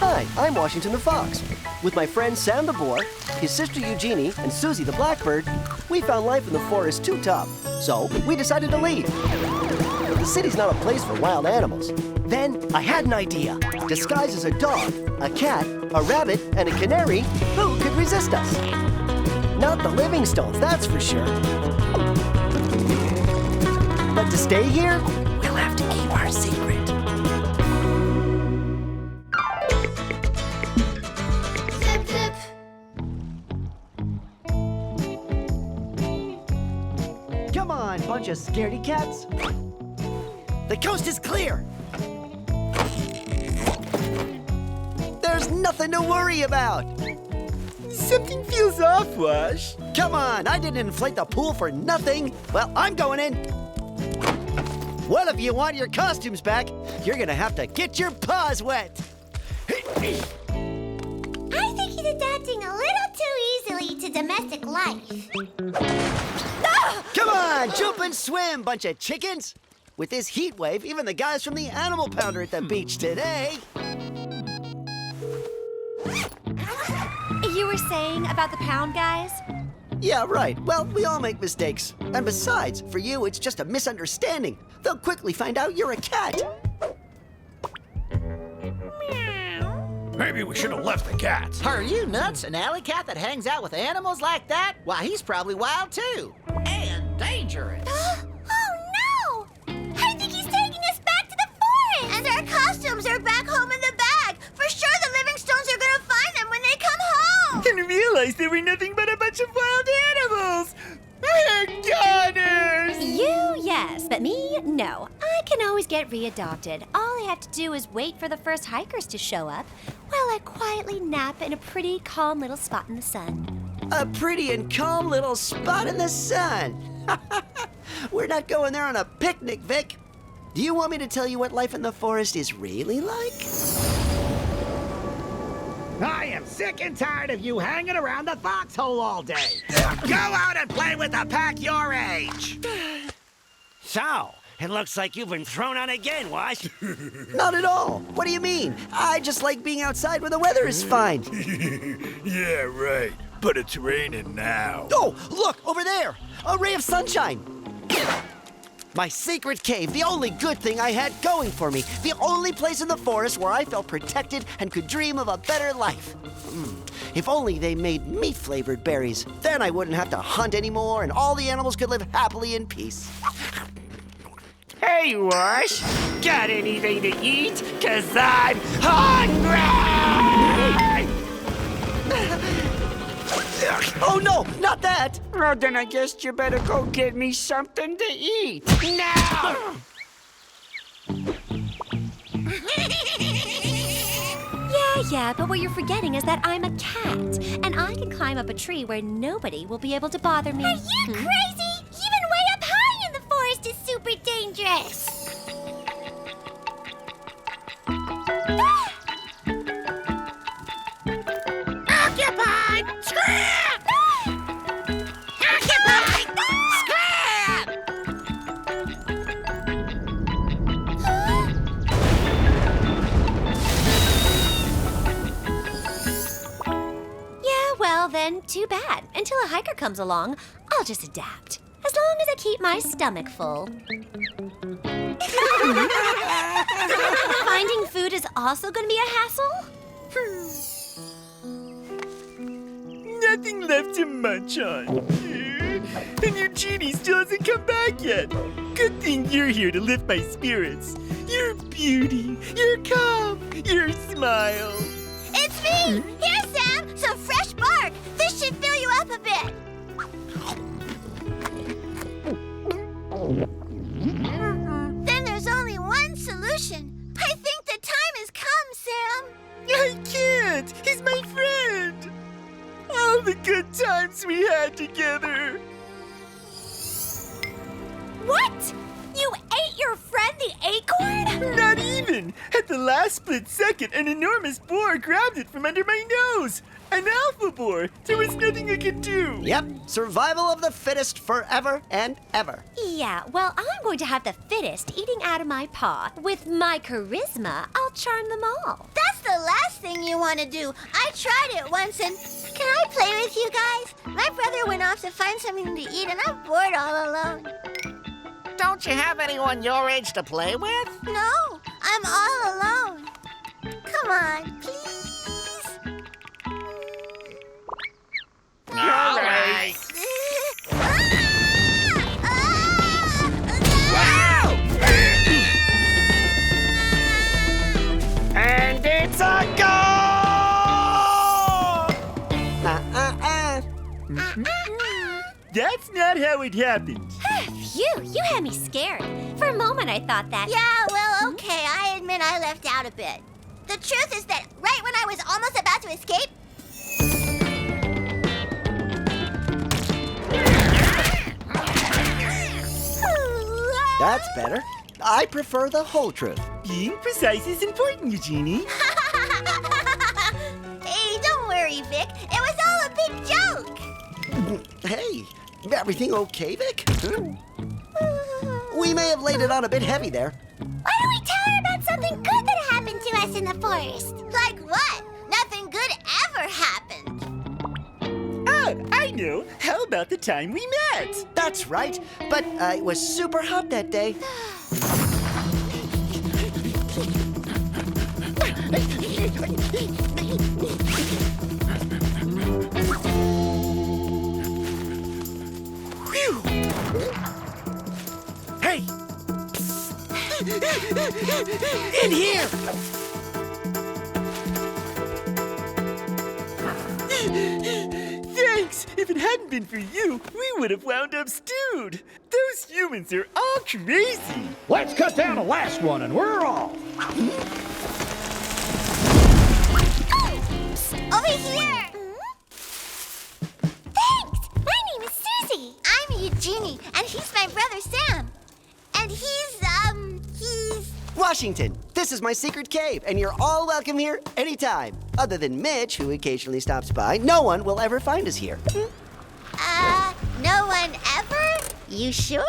Hi, I'm Washington the Fox. With my friend Sam the boar, his sister Eugénie, and Suzie the blackbird, we found life in the forest too tough. So we decided to leave. The city's not a place for wild animals. Then I had an idea. Disguised as a dog, a cat, a rabbit, and a canary, who could resist us? Not the Livingstones, that's for sure. But to stay here, we'll have to keep our secret. Zip, zip. Come on, bunch of scaredy cats. The coast is clear. There's nothing to worry about. Something feels off, Wash. Come on, I didn't inflate the pool for nothing. Well, I'm going in. Well, if you want your costumes back, you're gonna have to get your paws wet. I think he's adapting a little too easily to domestic life. Come on, jump and swim, bunch of chickens. With this heat wave, even the guys from the Animal Pound are at the beach today. You were saying about the pound guys? Yeah, right. Well, we all make mistakes. And besides, for you, it's just a misunderstanding. They'll quickly find out you're a cat. Maybe we should have left the cats. Are you nuts? An alley cat that hangs out with animals like that? Why, he's probably wild too. And dangerous. Oh no! I think he's taking us back to the forest! And our costumes are back home in the bag. For sure the Livingstones are gonna find them when they come home! And realize they were nothing but a bunch of wild animals! We're goners! You, yes, but me, no. I can always get readopted. All I have to do is wait for the first hikers to show up while I quietly nap in a pretty, calm little spot in the sun. A pretty and calm little spot in the sun. We're not going there on a picnic, Vic. Do you want me to tell you what life in the forest is really like? I am sick and tired of you hanging around the foxhole all day. Go out and play with the pack your age. So, it looks like you've been thrown out again, Wash. Not at all. What do you mean? I just like being outside where the weather is fine. Yeah, right. But it's raining now. Oh, look, over there. A ray of sunshine. My secret cave, the only good thing I had going for me. The only place in the forest where I felt protected and could dream of a better life. If only they made meat-flavored berries. Then I wouldn't have to hunt anymore and all the animals could live happily in peace. Hey, Wash. Got anything to eat? 'Cause I'm hungry! Oh, no, not that. Well, then I guess you better go get me something to eat. Now! Yeah, but what you're forgetting is that I'm a cat, and I can climb up a tree where nobody will be able to bother me. Are you crazy? Even way up high in the forest is super dangerous. Occupied! Scrap! Occupied! Scrap! Yeah, well then, too bad. Until a hiker comes along, I'll just adapt. As long as I keep my stomach full. Finding food is also going to be a hassle? Nothing left to munch on. And Eugénie still hasn't come back yet. Good thing you're here to lift my spirits. Your beauty, your calm, your smile. It's me! Here, Sam! Some fresh bark! This should fill you up a bit! Then there's only one solution. I think the time has come, Sam! I can't! He's my friend! All the good times we had together. What? You ate your friend the acorn? Not even! At the last split second, an enormous boar grabbed it from under my nose. An alpha boar. There was nothing I could do. Yep, survival of the fittest forever and ever. Yeah, well, I'm going to have the fittest eating out of my paw. With my charisma, I'll charm them all. That's the last thing anything you want to do. I tried it once and... Can I play with you guys? My brother went off to find something to eat and I'm bored all alone. Don't you have anyone your age to play with? No, I'm all alone. Come on, please. All right. And it's a goal! That's not how it happened. Phew, you had me scared. For a moment, I thought that. Yeah, well, okay, I admit I left out a bit. The truth is that right when I was almost about to escape, That's better. I prefer the whole truth. Being precise is important, Eugénie. Hey, don't worry, Vic. It was all a big joke. Hey, everything okay, Vic? We may have laid it on a bit heavy there. Why don't we tell her about something good that happened to us in the forest? Like what? Nothing good ever happened. Oh, I know. How about the time we met? That's right, but it was super hot that day. Phew. Hey! In here! Thanks! If it hadn't been for you, we would have wound up stewed. Those humans are all crazy. Let's cut down the last one and we're off. Over here! Thanks! My name is Suzie. I'm Eugénie, and he's my brother Sam. And he's... Washington, this is my secret cave, and you're all welcome here anytime. Other than Mitch, who occasionally stops by, no one will ever find us here. No one ever? You sure?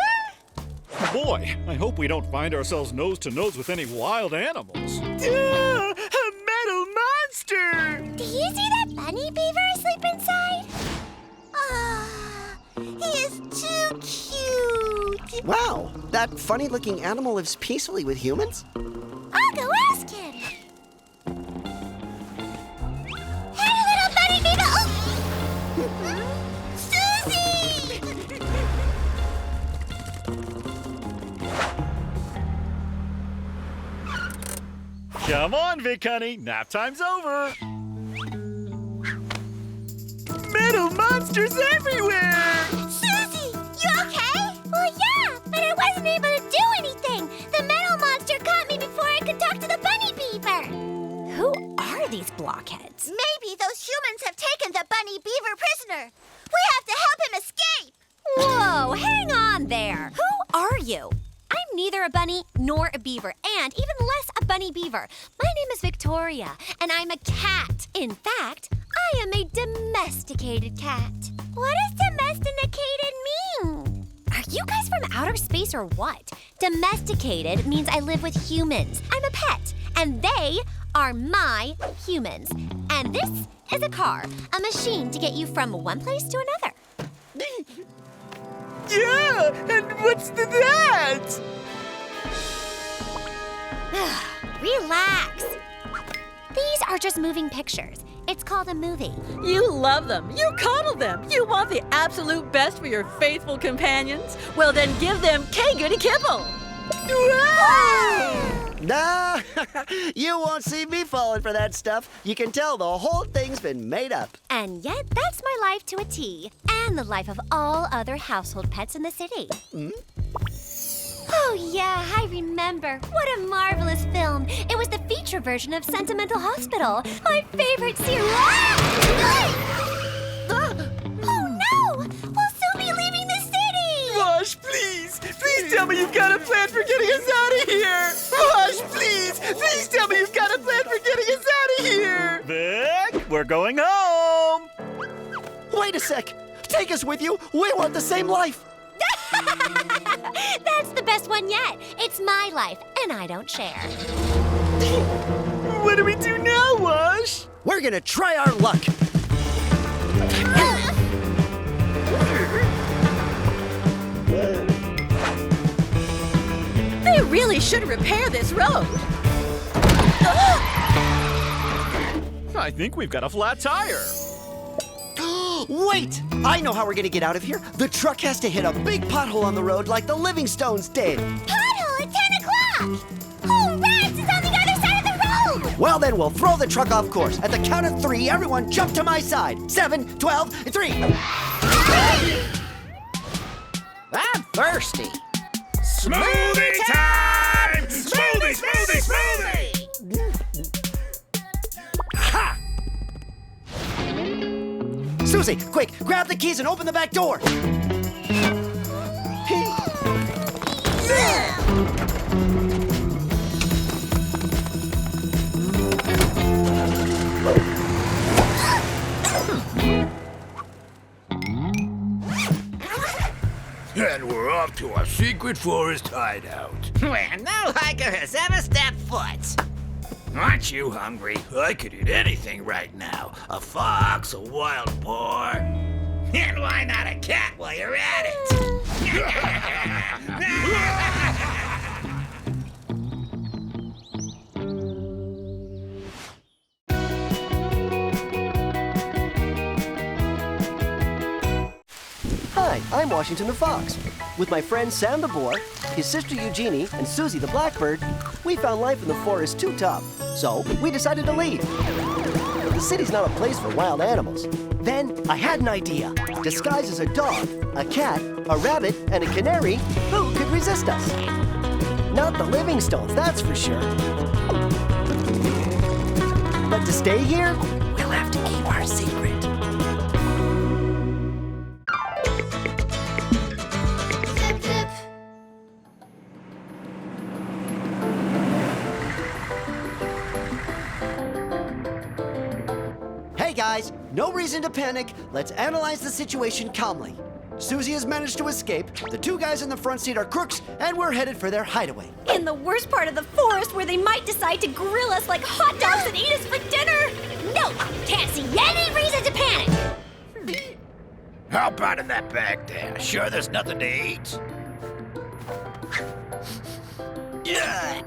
Boy, I hope we don't find ourselves nose to nose with any wild animals. A metal monster! Do you see that bunny beaver asleep inside? He is too cute. Wow, that funny-looking animal lives peacefully with humans? I'll go ask him. Hey, little bunny beaver! Oh. Suzie! Come on, Vic, honey. Nap time's over. Metal monsters everywhere! Suzie, you okay? Well, yeah, but I wasn't able to do anything. The metal monster caught me before I could talk to the bunny beaver. Who are these blockheads? Maybe those humans have taken the bunny beaver prisoner. We have to help him escape. Whoa, hang on there. Who are you? I'm neither a bunny nor a beaver, and even less a bunny beaver. My name is Victoria, and I'm a cat. In fact, I am a domesticated cat. What does domesticated mean? Are you guys from outer space or what? Domesticated means I live with humans. I'm a pet, and they are my humans. And this is a car, a machine to get you from one place to another. Yeah, and what's that? Relax. These are just moving pictures. It's called a movie. You love them. You coddle them. You want the absolute best for your faithful companions. Well, then give them K-Goody Kibble. Nah, you won't see me falling for that stuff. You can tell the whole thing's been made up. And yet, that's my life to a T, and the life of all other household pets in the city. Oh, yeah, I remember. What a marvelous film. It was the feature version of Sentimental Hospital, my favorite series. Oh, no! We'll soon be leaving the city! Wash, please! Please tell me you've got a plan for getting us out of here! Wash, please! Please tell me you've got a plan for getting us out of here! Vic, we're going home. Wait a sec. Take us with you. We want the same life. That's the best one yet. It's my life, and I don't share. What do we do now, Wash? we're gonna try our luck. They really should repair this road. I think we've got a flat tire. Wait! I know how we're gonna get out of here. The truck has to hit a big pothole on the road like the Livingstones did. Pothole at 10 o'clock! Oh, rats! It's on the other side of the road! Well, then we'll throw the truck off course. At the count of 3, everyone jump to my side. 7, 12, 3. I'm thirsty. Smoothie time! Smoothie, smoothie, smoothie! Ha! Suzie, quick, grab the keys and open the back door. And we're off to our secret forest hideout. Where no hiker has ever stepped foot. Aren't you hungry? I could eat anything right now. A fox, a wild boar. And why not a cat while you're at it? Hi, I'm Washington the Fox. With my friend Sam the Boar, his sister Eugénie, and Suzie the Blackbird, we found life in the forest too tough. So we decided to leave. The city's not a place for wild animals. Then I had an idea. Disguised as a dog, a cat, a rabbit, and a canary, who could resist us? Not the Livingstones, that's for sure. But to stay here, we'll have to keep our secret. Zip, zip. Hey guys, no reason to panic. Let's analyze the situation calmly. Suzie has managed to escape, the 2 guys in the front seat are crooks, and we're headed for their hideaway. In the worst part of the forest where they might decide to grill us like hot dogs and eat us for dinner. No, can't see any reason to panic. How about in that bag there? Sure there's nothing to eat? Yeah.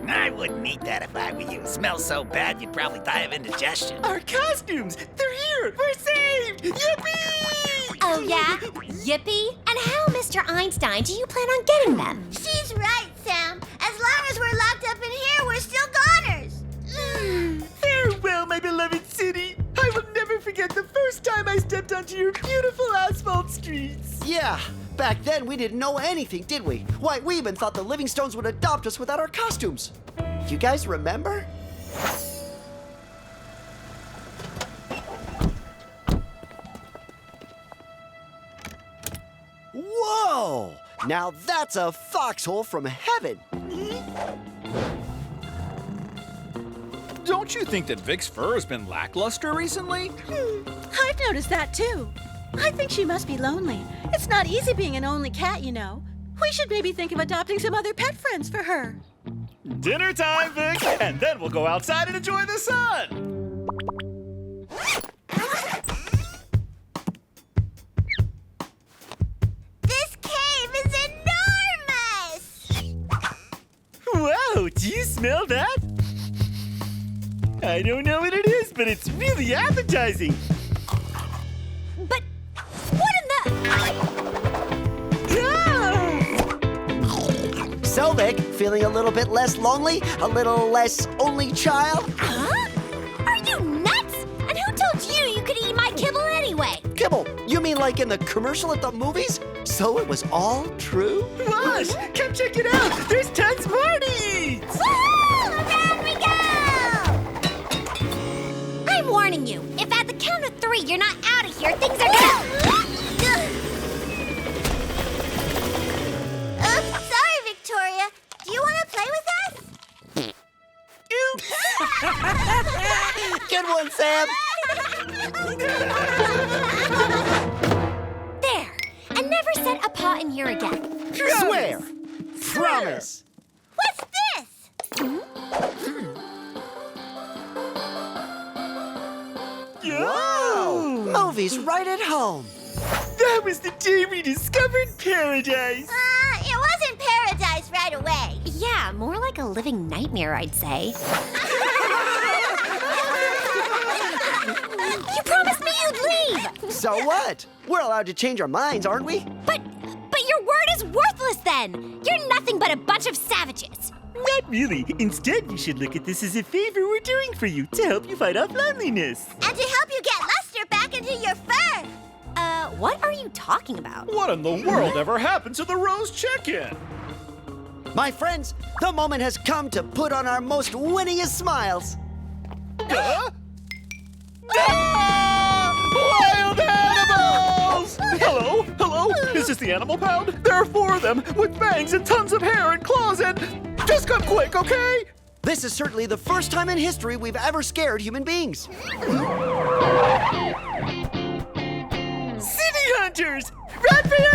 I wouldn't eat that if I were you. It smells so bad you'd probably die of indigestion. Our costumes! They're here! We're saved! Yippee! Oh yeah? Yippee? And how, Mr. Einstein, do you plan on getting them? She's right, Sam. As long as we're locked up in here, we're still goners. Farewell, my beloved city! I will never forget the first time I stepped onto your beautiful asphalt streets. Yeah, back then we didn't know anything, did we? Why, we even thought the Livingstones would adopt us without our costumes. You guys remember? Whoa! Now that's a foxhole from heaven. Don't you think that Vic's fur has been lackluster recently? I've noticed that too. I think she must be lonely. It's not easy being an only cat, you know. We should maybe think of adopting some other pet friends for her. Dinner time, Vic, and then we'll go outside and enjoy the sun. This cave is enormous! Wow, do you smell that? I don't know what it is, but it's really appetizing. But what in the... So, Vic, feeling a little bit less lonely? A little less only child? Huh? Are you nuts? And who told you you could eat my kibble anyway? Kibble, you mean like in the commercial at the movies? So it was all true? Wash, come check it out. There's tons more to eat. Woohoo! Around we go! I'm warning you. If at the count of 3 you're not out of here, things are gonna... Oops, sorry, Victoria. Do you want to play with us? Good one, Sam. There. And never set a paw in here again. Swear. Promise. What's this? Wow! Movies right at home. That was the day we discovered paradise. It wasn't paradise right away. Yeah, more like a living nightmare, I'd say. You promised me you'd leave! So what? We're allowed to change our minds, aren't we? But your word is worthless then! You're nothing but a bunch of savages! Not really. Instead, you should look at this as a favor we're doing for you to help you fight off loneliness. And to help you get luster back into your fur. What are you talking about? What in the world ever happened to the Rose check-in? My friends, the moment has come to put on our most winningest smiles. Huh? Wild animals! Hello? Hello? Is this the animal pound? There are 4 of them with fangs and tons of hair and claws and... Just come quick, okay? This is certainly the first time in history we've ever scared human beings. City hunters! Run for your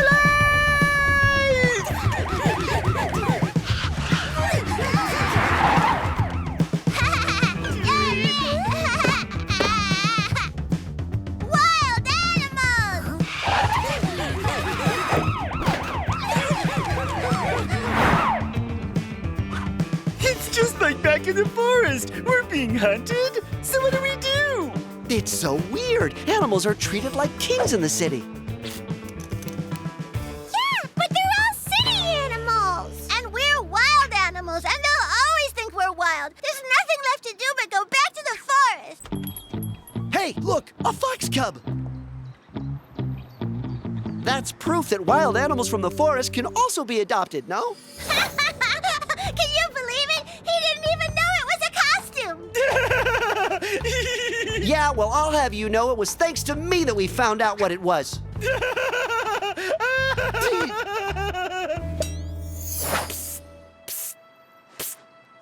Wild animals! It's just like back in the forest. We're being hunted. So what do we do? It's so weird. Animals are treated like kings in the city. Yeah, but they're all city animals. And we're wild animals, and they'll always think we're wild. There's nothing left to do but go back to the forest. Hey, look, a fox cub. That's proof that wild animals from the forest can also be adopted, no? Can you believe it? He didn't even know it was a costume. Yeah, well, I'll have you know it was thanks to me that we found out what it was.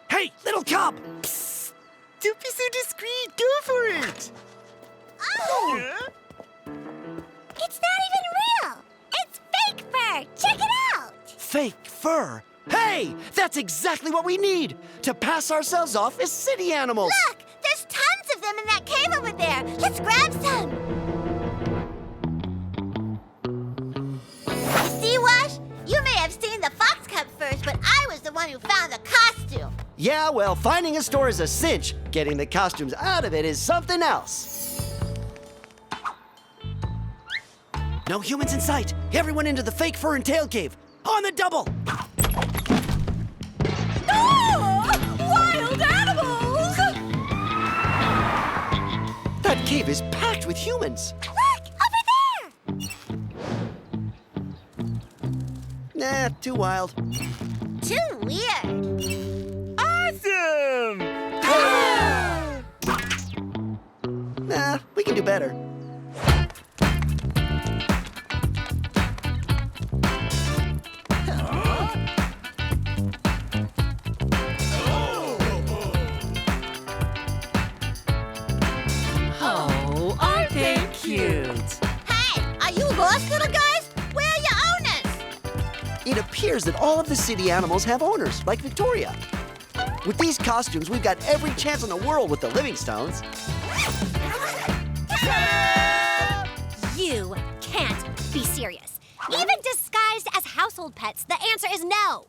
Hey, little cub! Don't be so discreet. Go for it. Oh! Yeah? It's not even real. It's fake fur. Check it out. Fake fur. Hey, that's exactly what we need to pass ourselves off as city animals. Look, there's tons of them in that cave over there. Let's grab some. See, Wash? You may have seen the fox cub first, but I was the one who found the costume. Yeah, well, finding a store is a cinch. Getting the costumes out of it is something else. No humans in sight. Everyone into the fake fur and tail cave. On the double. Wild animals! That cave is packed with humans. Look, over there. Nah, too wild. Too weird. Awesome! Nah, we can do better. Oh, aren't they cute? Hey, are you lost, little guys? Where are your owners? It appears that all of the city animals have owners, like Victoria. With these costumes, we've got every chance in the world with the Livingstones. You can't be serious. Even disguised as household pets, the answer is no.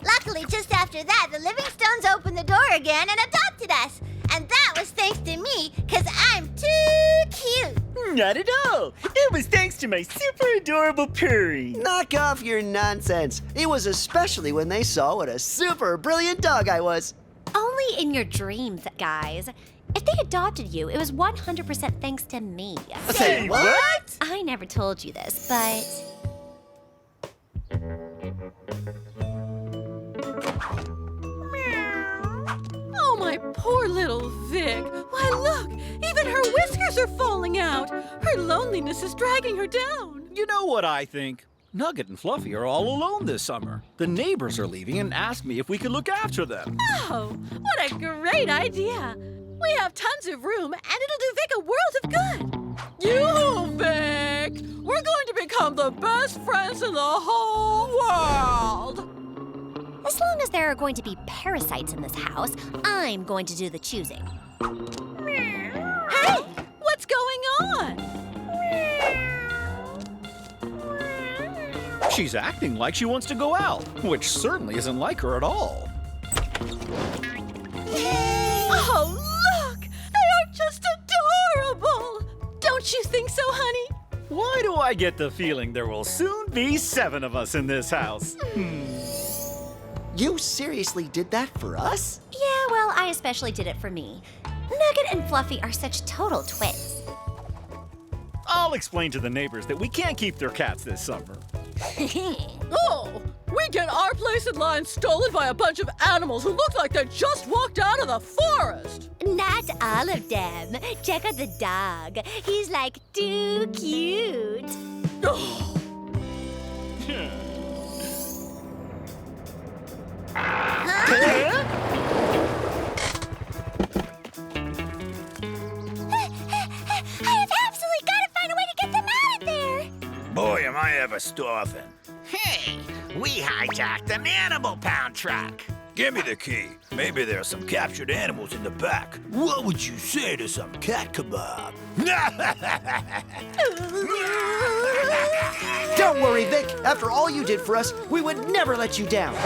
Luckily, just after that, the Livingstones opened the door again and adopted us. And that was thanks to me, because I'm too cute. Not at all. It was thanks to my super adorable purry. Knock off your nonsense. It was especially when they saw what a super brilliant dog I was. Only in your dreams, guys. If they adopted you, it was 100% thanks to me. Say what? I never told you this, but... Oh, my poor little Vic. Why, look, even her whiskers are falling out. Her loneliness is dragging her down. You know what I think? Nugget and Fluffy are all alone this summer. The neighbors are leaving and asked me if we could look after them. Oh, what a great idea. We have tons of room, and it'll do Vic a world of good. You, Vic! We're going to become the best friends in the whole world. As long as there are going to be parasites in this house, I'm going to do the choosing. Hey, what's going on? She's acting like she wants to go out, which certainly isn't like her at all. Oh, look! They are just adorable! Don't you think so, honey? Why do I get the feeling there will soon be 7 of us in this house? You seriously did that for us? Yeah, well, I especially did it for me. Nugget and Fluffy are such total twins. I'll explain to the neighbors that we can't keep their cats this summer. Oh, we get our place in line stolen by a bunch of animals who look like they just walked out of the forest. Not all of them. Check out the dog. He's like too cute. Oh. I have absolutely got to find a way to get them out of there. Boy, am I ever stuffing. Hey, we hijacked an animal pound truck. Give me the key. Maybe there are some captured animals in the back. What would you say to some cat kebab? Don't worry, Vic. After all you did for us, we would never let you down.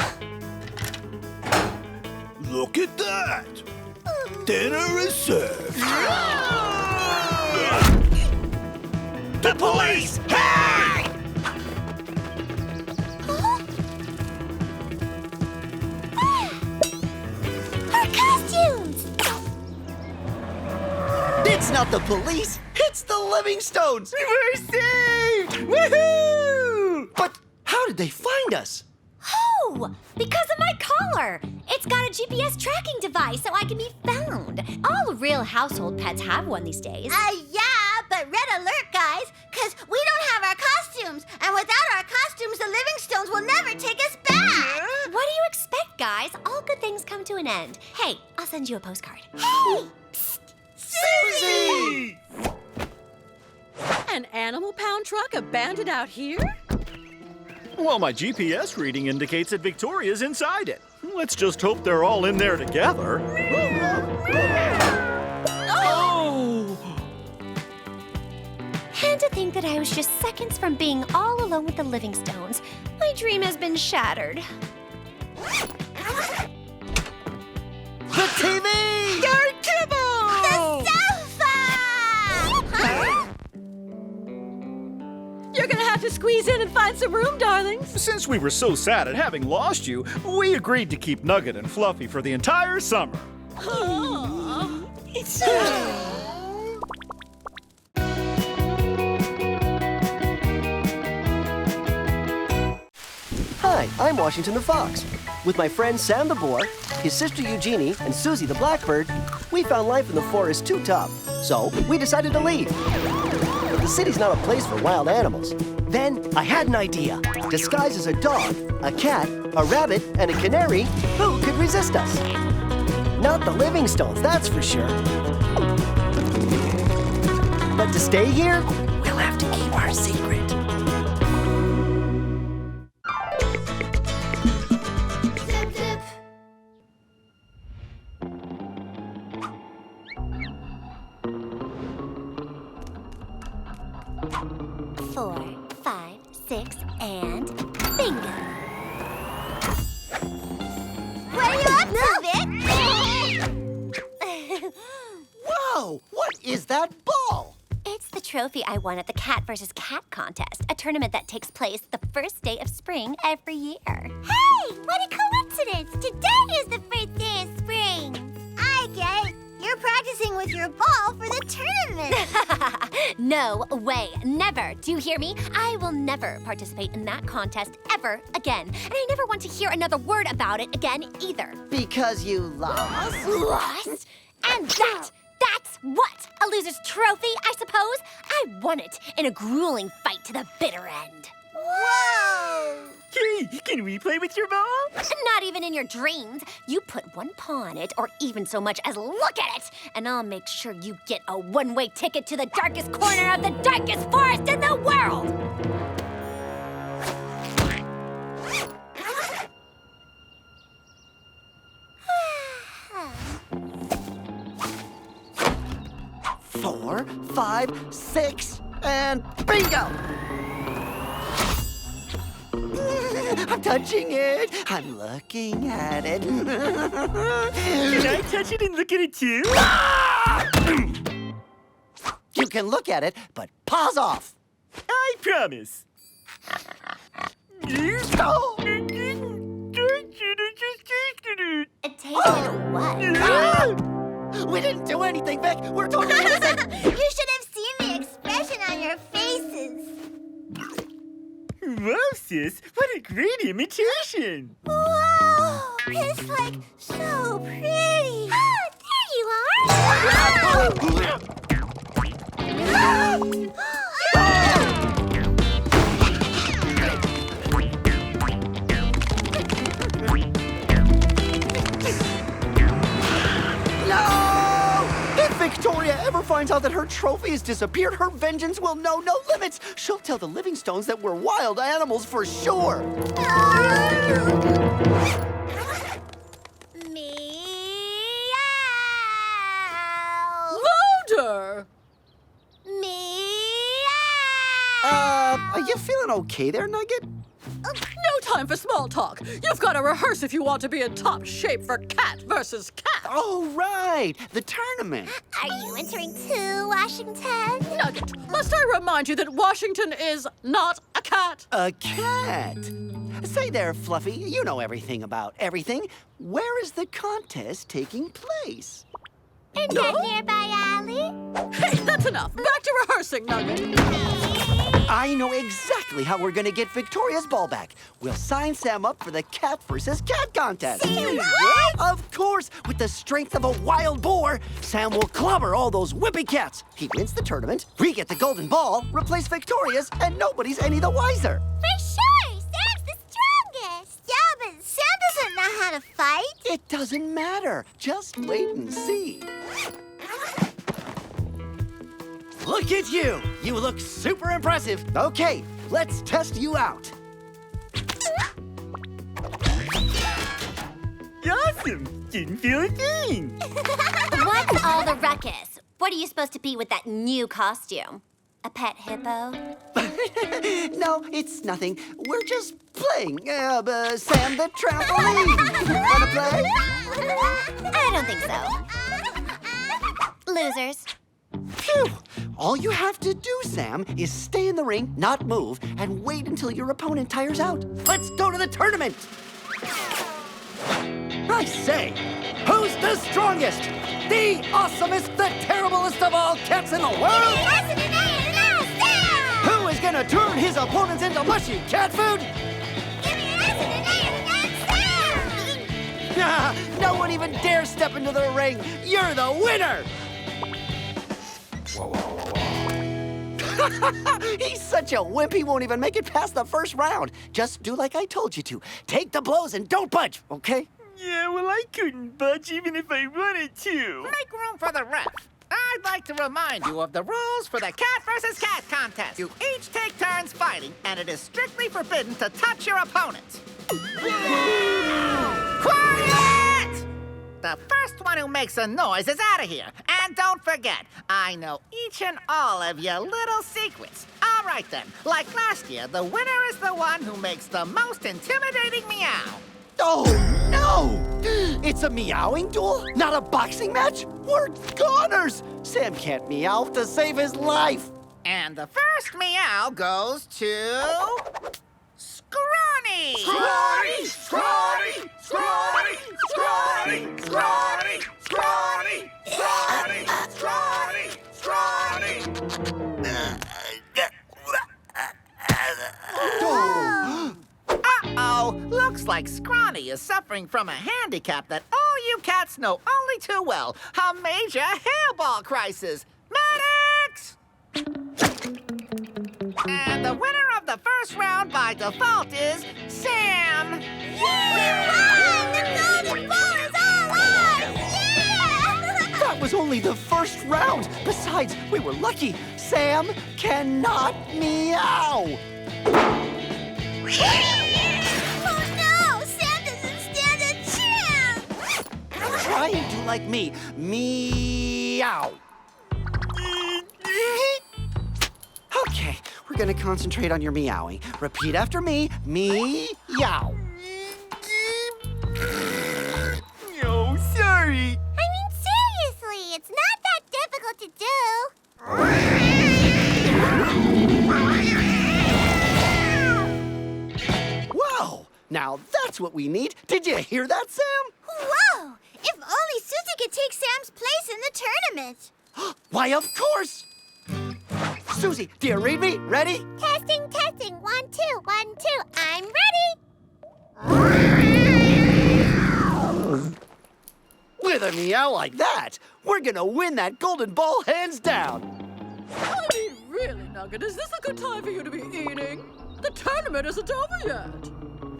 Look at that. Dinner is served. The police! Hey! Our costumes! It's not the police. It's the Livingstones. We're saved! Woohoo! But how did they find us? Oh, because of my collar. It's got a GPS tracking device so I can be found. All real household pets have one these days. Yeah, but red alert, guys, because we don't have our costumes. And without our costumes, the Livingstones will never take us back. What do you expect, guys? All good things come to an end. Hey, I'll send you a postcard. Hey! Suzie! An animal pound truck abandoned out here? Well, my GPS reading indicates that Victoria's inside it. Let's just hope they're all in there together. Oh! And to think that I was just seconds from being all alone with the Livingstones. My dream has been shattered. The TV! Our kibble! The sofa! You're gonna have to squeeze in and find some room, darlings. Since we were so sad at having lost you, we agreed to keep Nugget and Fluffy for the entire summer. Hi, I'm Washington the Fox. With my friend Sam the Boar, his sister Eugénie, and Suzie the Blackbird, we found life in the forest too tough. So we decided to leave. The city's not a place for wild animals. Then I had an idea. Disguised as a dog, a cat, a rabbit, and a canary, who could resist us? Not the Livingstones, that's for sure. But to stay here, we'll have to keep our secret. Zip, zip. 4, 5, 6, and bingo. What are you up to, Vic? Whoa, what is that ball? It's the trophy I won at the Cat vs. Cat contest, a tournament that takes place the first day of spring every year. Hey, what a coincidence! Today is the first day of spring. I get it. You're practicing with your ball for the tournament. No way, never. Do you hear me? I will never participate in that contest ever again. And I never want to hear another word about it again either. Because you lost? Lost? And that's what? A loser's trophy, I suppose? I won it in a grueling fight to the bitter end. Whoa! Hey, can we play with your ball? Not even in your dreams. You put one paw on it, or even so much as look at it, and I'll make sure you get a one-way ticket to the darkest corner of the darkest forest in the world! 4, 5, 6, and bingo! I'm touching it. I'm looking at it. Can I touch it and look at it too? You can look at it, but paws off. I promise. Oh. It tasted what? We didn't do anything, Vic. We're totally innocent. You should have seen the expression on your faces. Wow, sis, what a great imitation! Whoa! It's like so pretty. Ah, there you are. No! If Victoria ever finds out that her trophy has disappeared, her vengeance will know no limits. She'll tell the Livingstones that we're wild animals for sure. Meow. Louder! Meow. Are you feeling okay there, Nugget? No time for small talk. You've got to rehearse if you want to be in top shape for cat versus cat. Oh, right. The tournament. Are you entering too, Washington? Nugget, must I remind you that Washington is not a cat? A cat. Say there, Fluffy. You know everything about everything. Where is the contest taking place? In that nearby alley? Hey, that's enough. Back to rehearsing, Nugget. I know exactly how we're gonna get Victoria's ball back. We'll sign Sam up for the cat versus cat contest. Say what? Of course, with the strength of a wild boar, Sam will clobber all those whippy cats. He wins the tournament, we get the golden ball, replace Victoria's, and nobody's any the wiser. For sure! Sam's the strongest! Yeah, but Sam doesn't know how to fight. It doesn't matter. Just wait and see. Look at you! You look super impressive. Okay, let's test you out. Awesome! Didn't feel a thing! What's all the ruckus? What are you supposed to be with that new costume? A pet hippo? No, it's nothing. We're just playing. Sam the trampoline. Wanna play? I don't think so. Losers. Phew! All you have to do, Sam, is stay in the ring, not move, and wait until your opponent tires out. Let's go to the tournament! I say, who's the strongest? The awesomest, the terriblest of all cats in the world? Who is gonna turn his opponents into mushy cat food? No one even dares step into the ring. You're the winner! He's such a wimp, he won't even make it past the first round. Just do like I told you to. Take the blows and don't budge, okay? Yeah, well, I couldn't budge even if I wanted to. Make room for the ref. I'd like to remind you of the rules for the cat versus cat contest. You each take turns fighting, and it is strictly forbidden to touch your opponent. Quiet! The first one who makes a noise is out of here. And don't forget, I know each and all of your little secrets. All right then, like last year, the winner is the one who makes the most intimidating meow. Oh, no! It's a meowing duel, not a boxing match? We're goners! Sam can't meow to save his life. And the first meow goes to... Scrawny! Scrawny! Scrawny! Scrawny! Scrawny! Scrawny! Scrawny! Scrawny! Scrawny! Scrawny! Uh-oh! Looks like Scrawny is suffering from a handicap that all you cats know only too well. A major hairball crisis. Medics! And the winner of the first round by default is Sam! The golden ball is all ours! Yeah! That was only the first round. Besides, we were lucky. Sam cannot meow. Oh no! Sam doesn't stand a chance! Try and do like me. Meow. we're gonna concentrate on your meowing. Repeat after me. Meow. Oh, sorry. I mean, seriously, it's not that difficult to do. Whoa! Now that's what we need. Did you hear that, Sam? Whoa! If only Suzie could take Sam's place in the tournament. Why, of course! Suzie, do you read me? Ready? Testing, testing. 1, 2, 1, 2. I'm ready. With a meow like that, we're gonna win that golden ball hands down. I mean, really, Nugget, is this a good time for you to be eating? The tournament isn't over yet.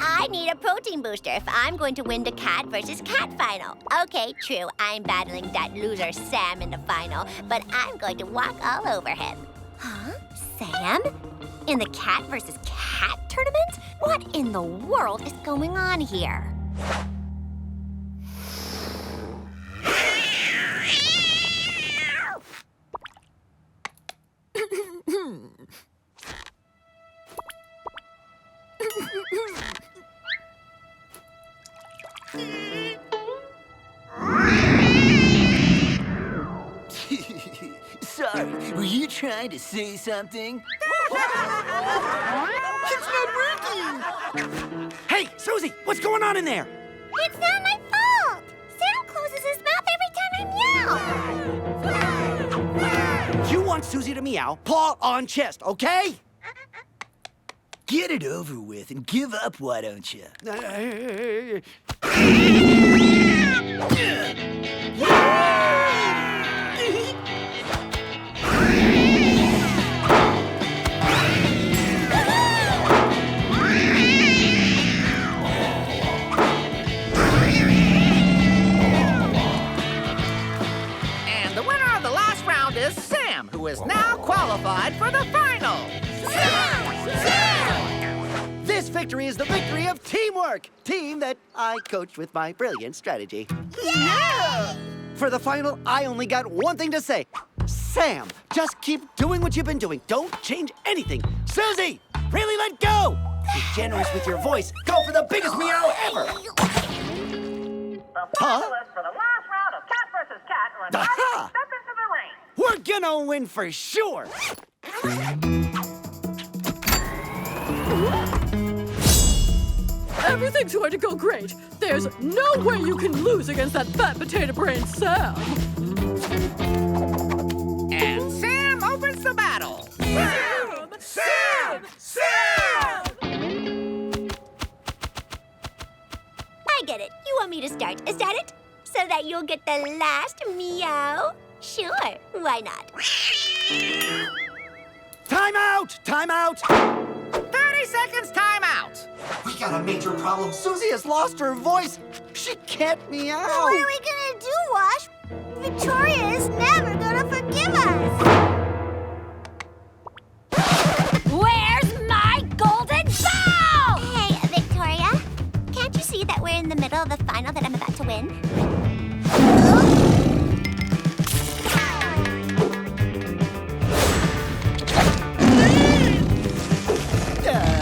I need a protein booster if I'm going to win the cat versus cat final. Okay, true, I'm battling that loser Sam in the final, but I'm going to walk all over him. Huh? Sam? In the cat versus cat tournament? What in the world is going on here? Sorry, were you trying to say something? It's not working. Hey, Suzie, what's going on in there? It's not my fault. Sam closes his mouth every time I meow. You want Suzie to meow, paw on chest, okay? Get it over with and give up, why don't you? And the winner of the last round is Sam, who is now qualified for the final. This victory is the victory of teamwork. Team that I coached with my brilliant strategy. Yeah! For the final, I only got one thing to say. Sam, just keep doing what you've been doing. Don't change anything. Suzie, really let go. Be generous with your voice. Go for the biggest meow ever. The finalists for the last round of cat versus cat are invited to Aha! step into the ring. We're gonna win for sure. Everything's going to go great. There's no way you can lose against that fat potato brain Sam. And Sam opens the battle. Sam! Sam! Sam! I get it. You want me to start, is that it? So that you'll get the last meow? Sure, why not? Time out! Time out! 30 seconds timeout. We got a major problem. Suzie has lost her voice. She can't meow. What are we gonna do, Wash? Victoria is never gonna forgive us. Where's my golden ball? Hey, Victoria, can't you see that we're in the middle of the final that I'm about to win?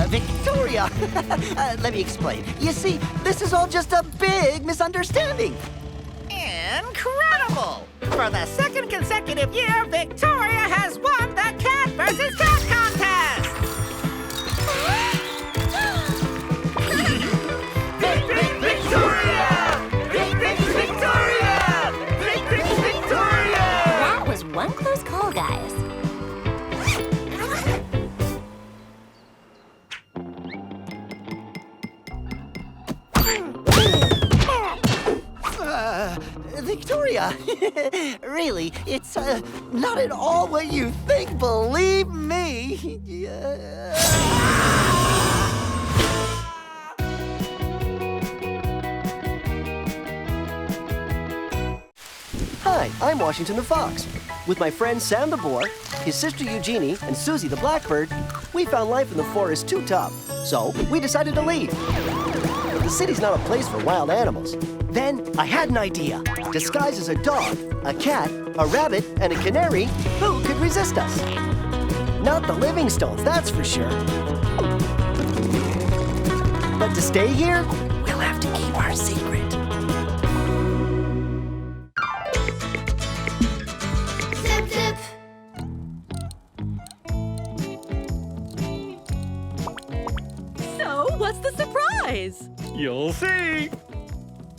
Victoria, let me explain. You see, this is all just a big misunderstanding. Incredible! For the second consecutive year, Victoria has won the cat versus cat contest! Victoria! Victoria! Victoria! That was one close call, guys. Victoria, really, it's not at all what you think, believe me. Hi, I'm Washington the Fox. With my friend Sam the boar, his sister Eugénie, and Suzie the blackbird, we found life in the forest too tough, so we decided to leave. The city's not a place for wild animals. Then I had an idea. Disguised as a dog, a cat, a rabbit, and a canary, who could resist us? Not the Livingstones, that's for sure. But to stay here, we'll have to keep our secret. Zip, zip. So, what's the surprise? You'll see.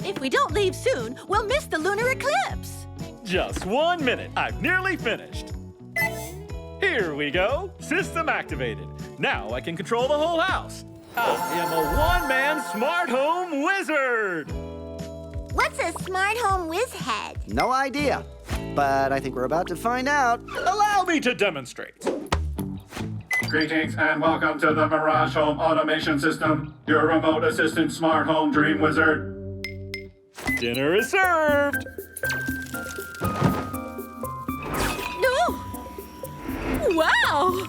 If we don't leave soon, we'll miss the lunar eclipse. Just 1 minute. I've nearly finished. Here we go. System activated. Now I can control the whole house. I am a one-man smart home wizard. What's a smart home whiz head? No idea. But I think we're about to find out. Allow me to demonstrate. Greetings and welcome to the Mirage Home Automation System, your remote assistant smart home dream wizard. Dinner is served. No! Wow!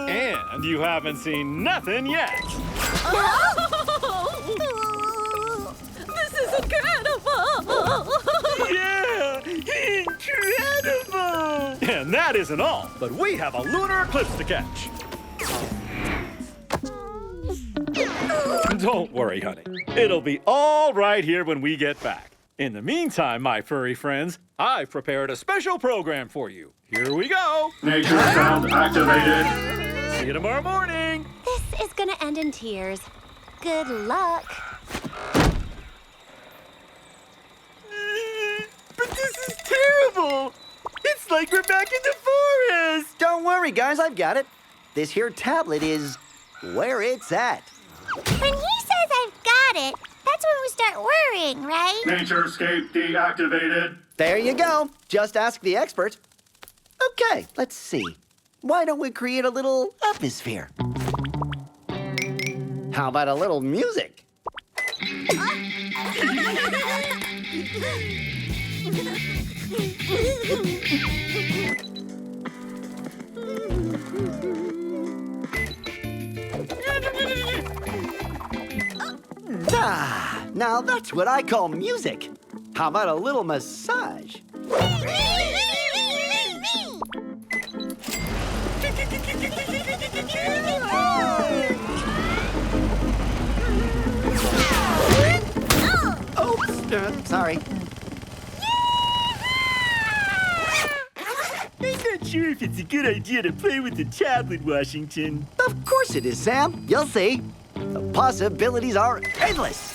And you haven't seen nothing yet. Oh! This is incredible! Yeah, incredible! And that isn't all, but we have a lunar eclipse to catch. Don't worry, honey. It'll be all right here when we get back. In the meantime, my furry friends, I've prepared a special program for you. Here we go. Nature sound activated. See you tomorrow morning. This is gonna end in tears. Good luck. But this is terrible. It's like we're back in the forest. Don't worry, guys, I've got it. This here tablet is where it's at. When he says I've got it, that's when we start worrying, right? Naturescape deactivated. There you go. Just ask the expert. Okay, let's see. Why don't we create a little atmosphere? How about a little music? Ah, now that's what I call music. How about a little massage? Oops, sorry. I'm not sure if it's a good idea to play with the tablet, Washington. Of course it is, Sam. You'll see. The possibilities are endless.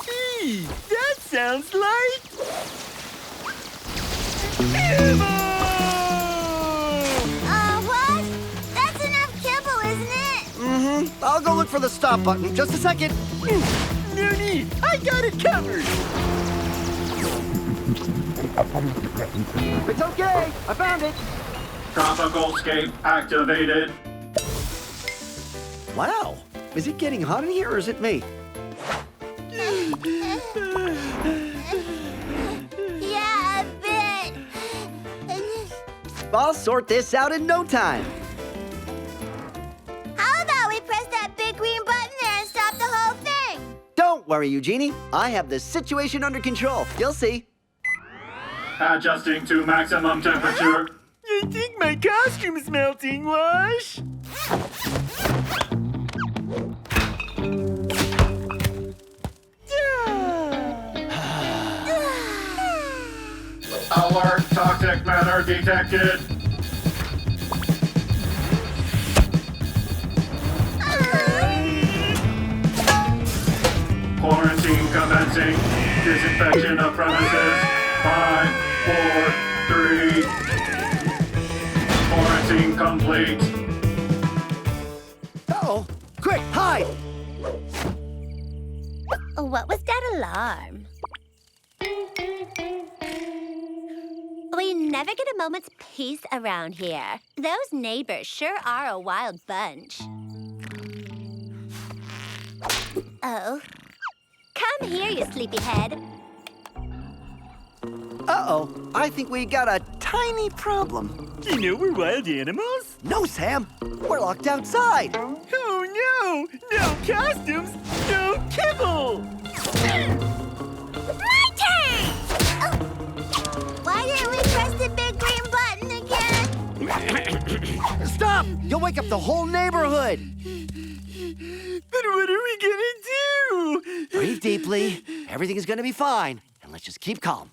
Hey, that sounds like... What? That's enough kibble, isn't it? Mm-hmm. I'll go look for the stop button. Just a second. No need. I got it covered. It's okay. I found it. Tropical scape activated. Wow. Is it getting hot in here or is it me? Yeah, a bit. I'll sort this out in no time. How about we press that big green button there and stop the whole thing? Don't worry, Eugénie. I have the situation under control. You'll see. Adjusting to maximum temperature. I think my costume's melting, Wash. Alert, toxic matter detected. Quarantine commencing. Disinfection of premises. 5, 4, 3. Quarantine complete. Uh-oh. Quick, hide. What was that alarm? We never get a moment's peace around here. Those neighbors sure are a wild bunch. Oh. Come here, you sleepyhead. Uh-oh. I think we got a tiny problem. You know we're wild animals? No, Sam. We're locked outside. Oh, no! No costumes, no kibble! My turn! Oh. Why didn't we press the big green button again? You'll wake up the whole neighborhood. But what are we gonna do? Breathe deeply. Everything is gonna be fine. And let's just keep calm.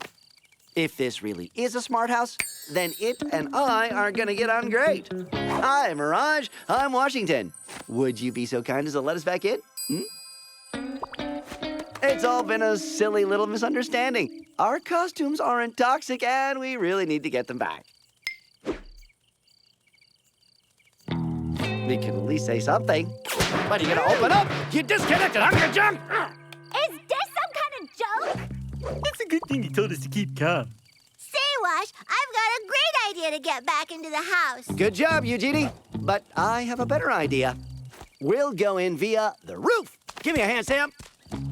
If this really is a smart house, then it and I are gonna get on great. Hi, Mirage. I'm Washington. Would you be so kind as to let us back in? It's all been a silly little misunderstanding. Our costumes aren't toxic, and we really need to get them back. We can at least say something. But are you gonna open up? You disconnected Hunger Junk! Is this some kind of joke? It's a good thing you told us to keep calm. Say, Wash, I've got a great idea to get back into the house. Good job, Eugénie. But I have a better idea. We'll go in via the roof. Give me a hand, Sam.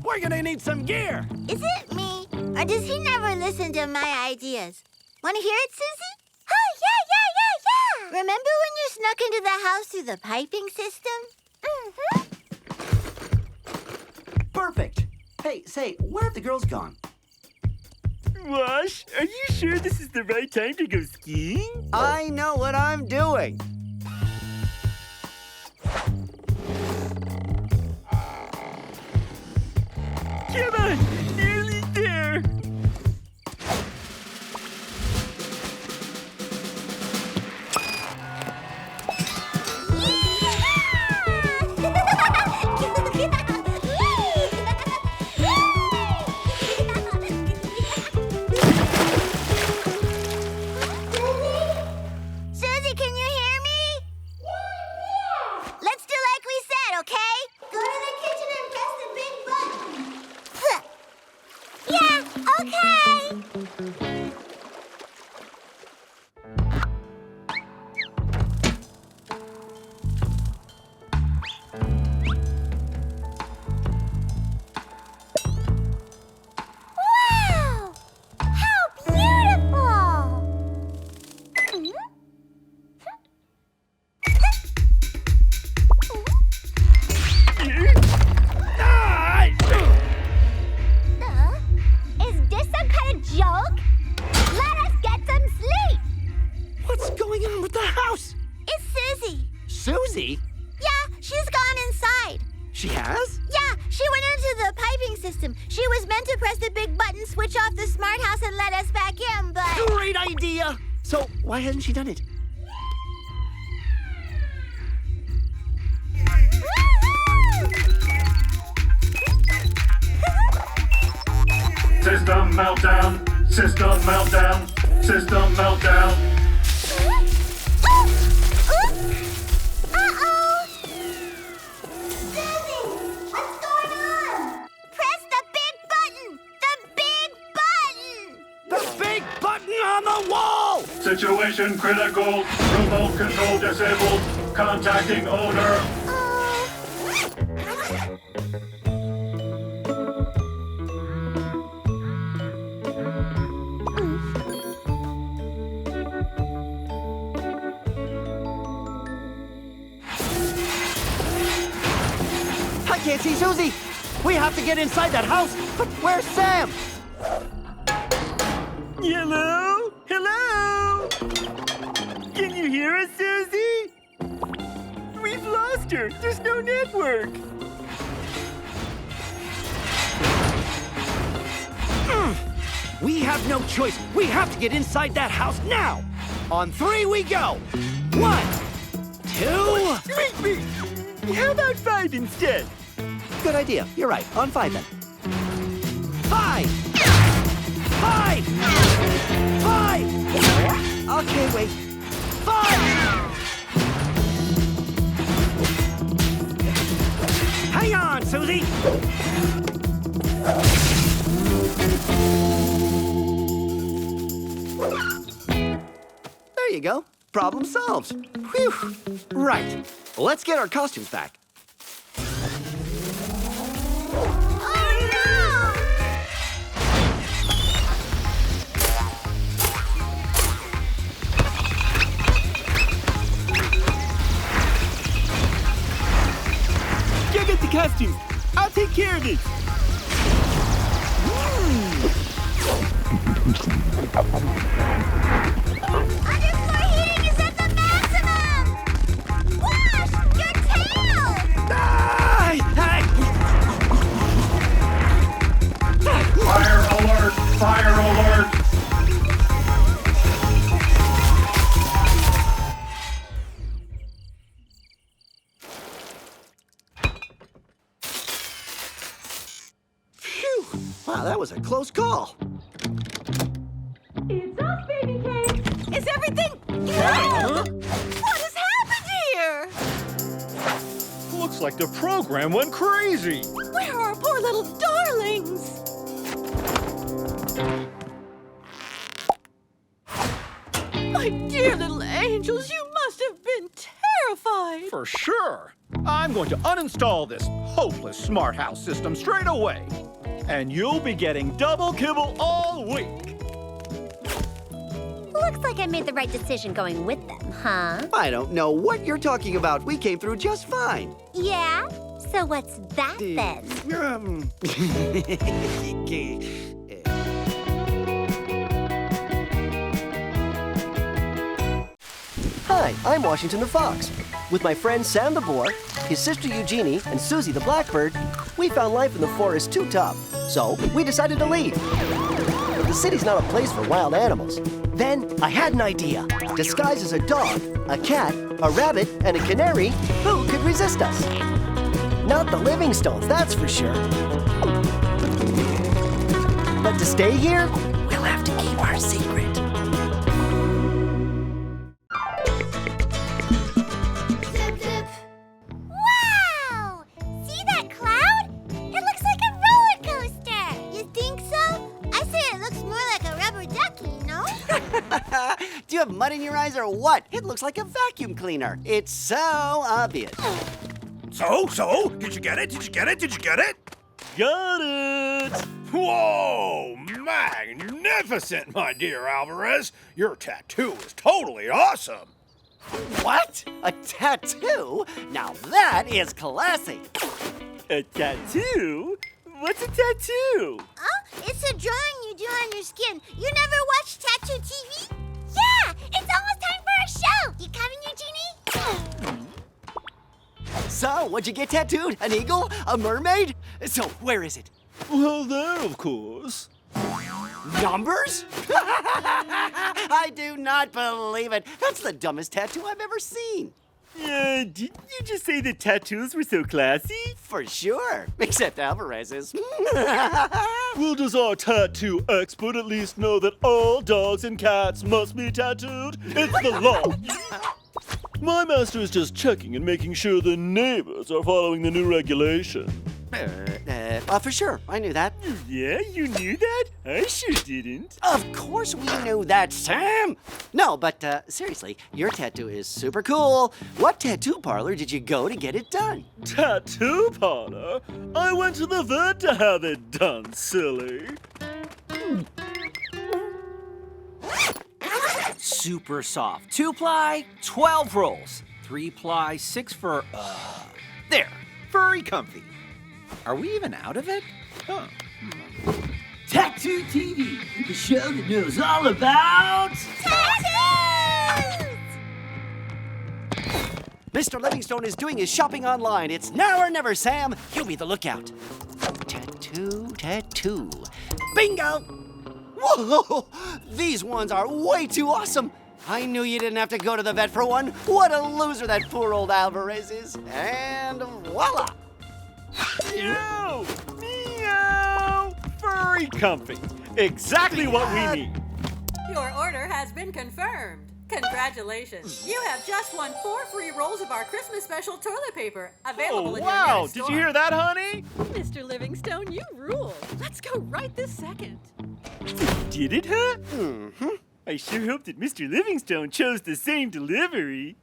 We're gonna need some gear. Is it me? Or does he never listen to my ideas? Want to hear it, Suzie? Oh, yeah. Remember when you snuck into the house through the piping system? Perfect. Hey, say, where have the girls gone? Wash, are you sure this is the right time to go skiing? I know what I'm doing. Come on, nearly there. Suzie, can you hear me? Yeah. Let's do like we said, okay? Go to the kitchen and press the big button. Yeah, okay. Wow! How beautiful! Is this some kind of joke? Let us get some sleep! What's going on with the house? It's Suzie. Suzie? Yeah, she's gone inside. She has? Yeah, she went into the piping system. She was meant to press the big button, switch off the smart house, and let us back in, but... Great idea! So, why hasn't she done it? System meltdown, system meltdown, system meltdown. Uh-oh! Suzie, what's going on? Press the big button! The big button! The big button on the wall! Situation critical, remote control disabled, contacting owner. I can't see Suzie! We have to get inside that house! But where's Sam? Hello? Hello? Can you hear us, Suzie? We've lost her. There's no network. We have no choice. We have to get inside that house now! On 3 we go! 1, 2... Wait. How about 5 instead? Good idea. You're right. On 5 then. 5! 5! 5! Okay, wait. 5! Hang on, Suzie! There you go. Problem solved. Whew. Right. Let's get our costumes back. Go get the costumes. I'll take care of it. Underfloor heating is at the maximum! that was a close call. It's us, baby cakes. Is everything... What has happened here? Looks like the program went crazy. Where are our poor little darlings? My dear little angels, you must have been terrified. For sure. I'm going to uninstall this hopeless smart house system straight away. And you'll be getting double kibble all week. Looks like I made the right decision going with them, huh? I don't know what you're talking about. We came through just fine. Yeah? So what's that then? Hi, I'm Washington the Fox. With my friend Sam the boar, his sister Eugénie, and Suzie the blackbird, we found life in the forest too tough. So we decided to leave. The city's not a place for wild animals. Then I had an idea. Disguised as a dog, a cat, a rabbit, and a canary, who could resist us? Not the Livingstones, that's for sure. But to stay here, we'll have to keep our secret. Wow! See that cloud? It looks like a roller coaster. You think so? I say it looks more like a rubber ducky, no? Do you have mud in your eyes or what? It looks like a vacuum cleaner. It's so obvious. So? Did you get it? Did you get it? Did you get it? Got it! Whoa! Magnificent, my dear Alvarez. Your tattoo is totally awesome. What? A tattoo? Now that is classy. A tattoo? What's a tattoo? Oh, it's a drawing you do on your skin. You never watched Tattoo TV? Yeah! It's almost time for a show! You coming, Eugénie? So, what'd you get tattooed? An eagle? A mermaid? So, where is it? Well, there, of course. Numbers? I do not believe it. That's the dumbest tattoo I've ever seen. Didn't you just say that tattoos were so classy? For sure. Except Alvarez's. Well, does our tattoo expert at least know that all dogs and cats must be tattooed? It's the law. My master is just checking and making sure the neighbors are following the new regulation. For sure. I knew that. Yeah, you knew that? I sure didn't. Of course we knew that, Sam. No, but seriously, your tattoo is super cool. What tattoo parlor did you go to get it done? Tattoo parlor? I went to the vet to have it done, silly. Super soft. 2-ply, 12 rolls. 3-ply, 6 for, there. Furry comfy. Are we even out of it? Huh. Tattoo TV, the show that knows all about... Tattoos! Mr. Livingstone is doing his shopping online. It's now or never, Sam. You be the lookout. Tattoo. Bingo! Whoa! These ones are way too awesome. I knew you didn't have to go to the vet for one. What a loser that poor old Alvarez is. And voila! Meow! Meow! Furry comfy. Exactly what we need. Your order has been confirmed. Congratulations. You have just won 4 free rolls of our Christmas special toilet paper. Available in your wow! nearest Did store. you hear that, honey? Mr. Livingstone, you rule. Let's go right this second. Did it, huh? Mm-hmm. I sure hope that Mr. Livingstone chose the same delivery.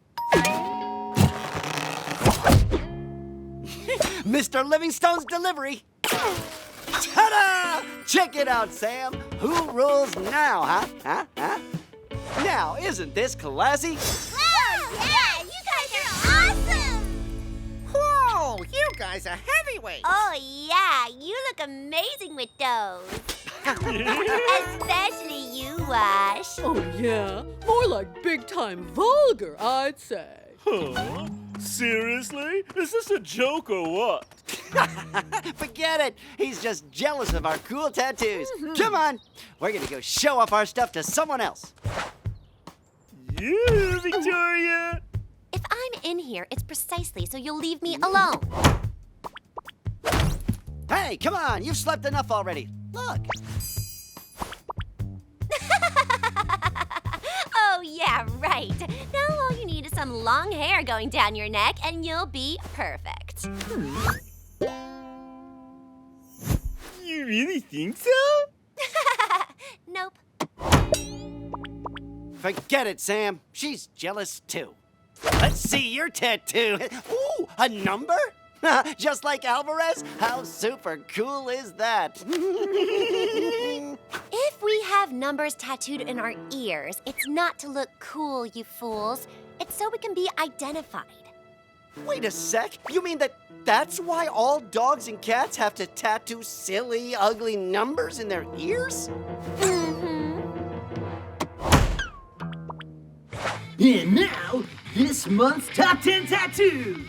Mr. Livingstone's delivery. Ta-da! Check it out, Sam. Who rules now, huh? Now, isn't this classy? Wow, yeah! You guys are awesome! Whoa, you guys are heavyweights. Oh, yeah! You look amazing with those. Especially you, Wash. Oh, yeah? More like big-time vulgar, I'd say. Huh? Seriously? Is this a joke or what? Forget it. He's just jealous of our cool tattoos. Come on. We're going to go show off our stuff to someone else. You, Victoria! If I'm in here, it's precisely so you'll leave me alone. Hey, come on. You've slept enough already. Look. Oh, yeah, right. Now all you need is some long hair going down your neck, and you'll be perfect. You really think so? Nope. Forget it, Sam. She's jealous too. Let's see your tattoo. Ooh, a number? Just like Alvarez? How super cool is that? If we have numbers tattooed in our ears, it's not to look cool, you fools. It's so we can be identified. Wait a sec. You mean that's why all dogs and cats have to tattoo silly, ugly numbers in their ears? And now, this month's top 10 tattoos.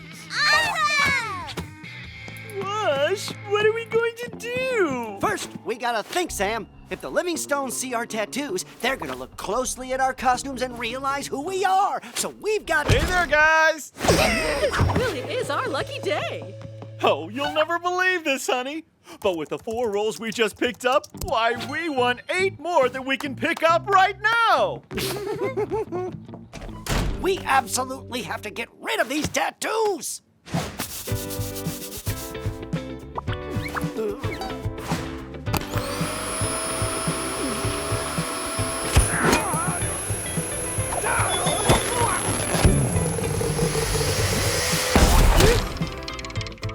Wash, what are we going to do? First, we gotta think, Sam. If the living stones see our tattoos, they're gonna look closely at our costumes and realize who we are. So we've got... Hey there, guys! This really is our lucky day. Oh, you'll never believe this, honey. But with the 4 rolls we just picked up, why, we won 8 more that we can pick up right now. We absolutely have to get rid of these tattoos!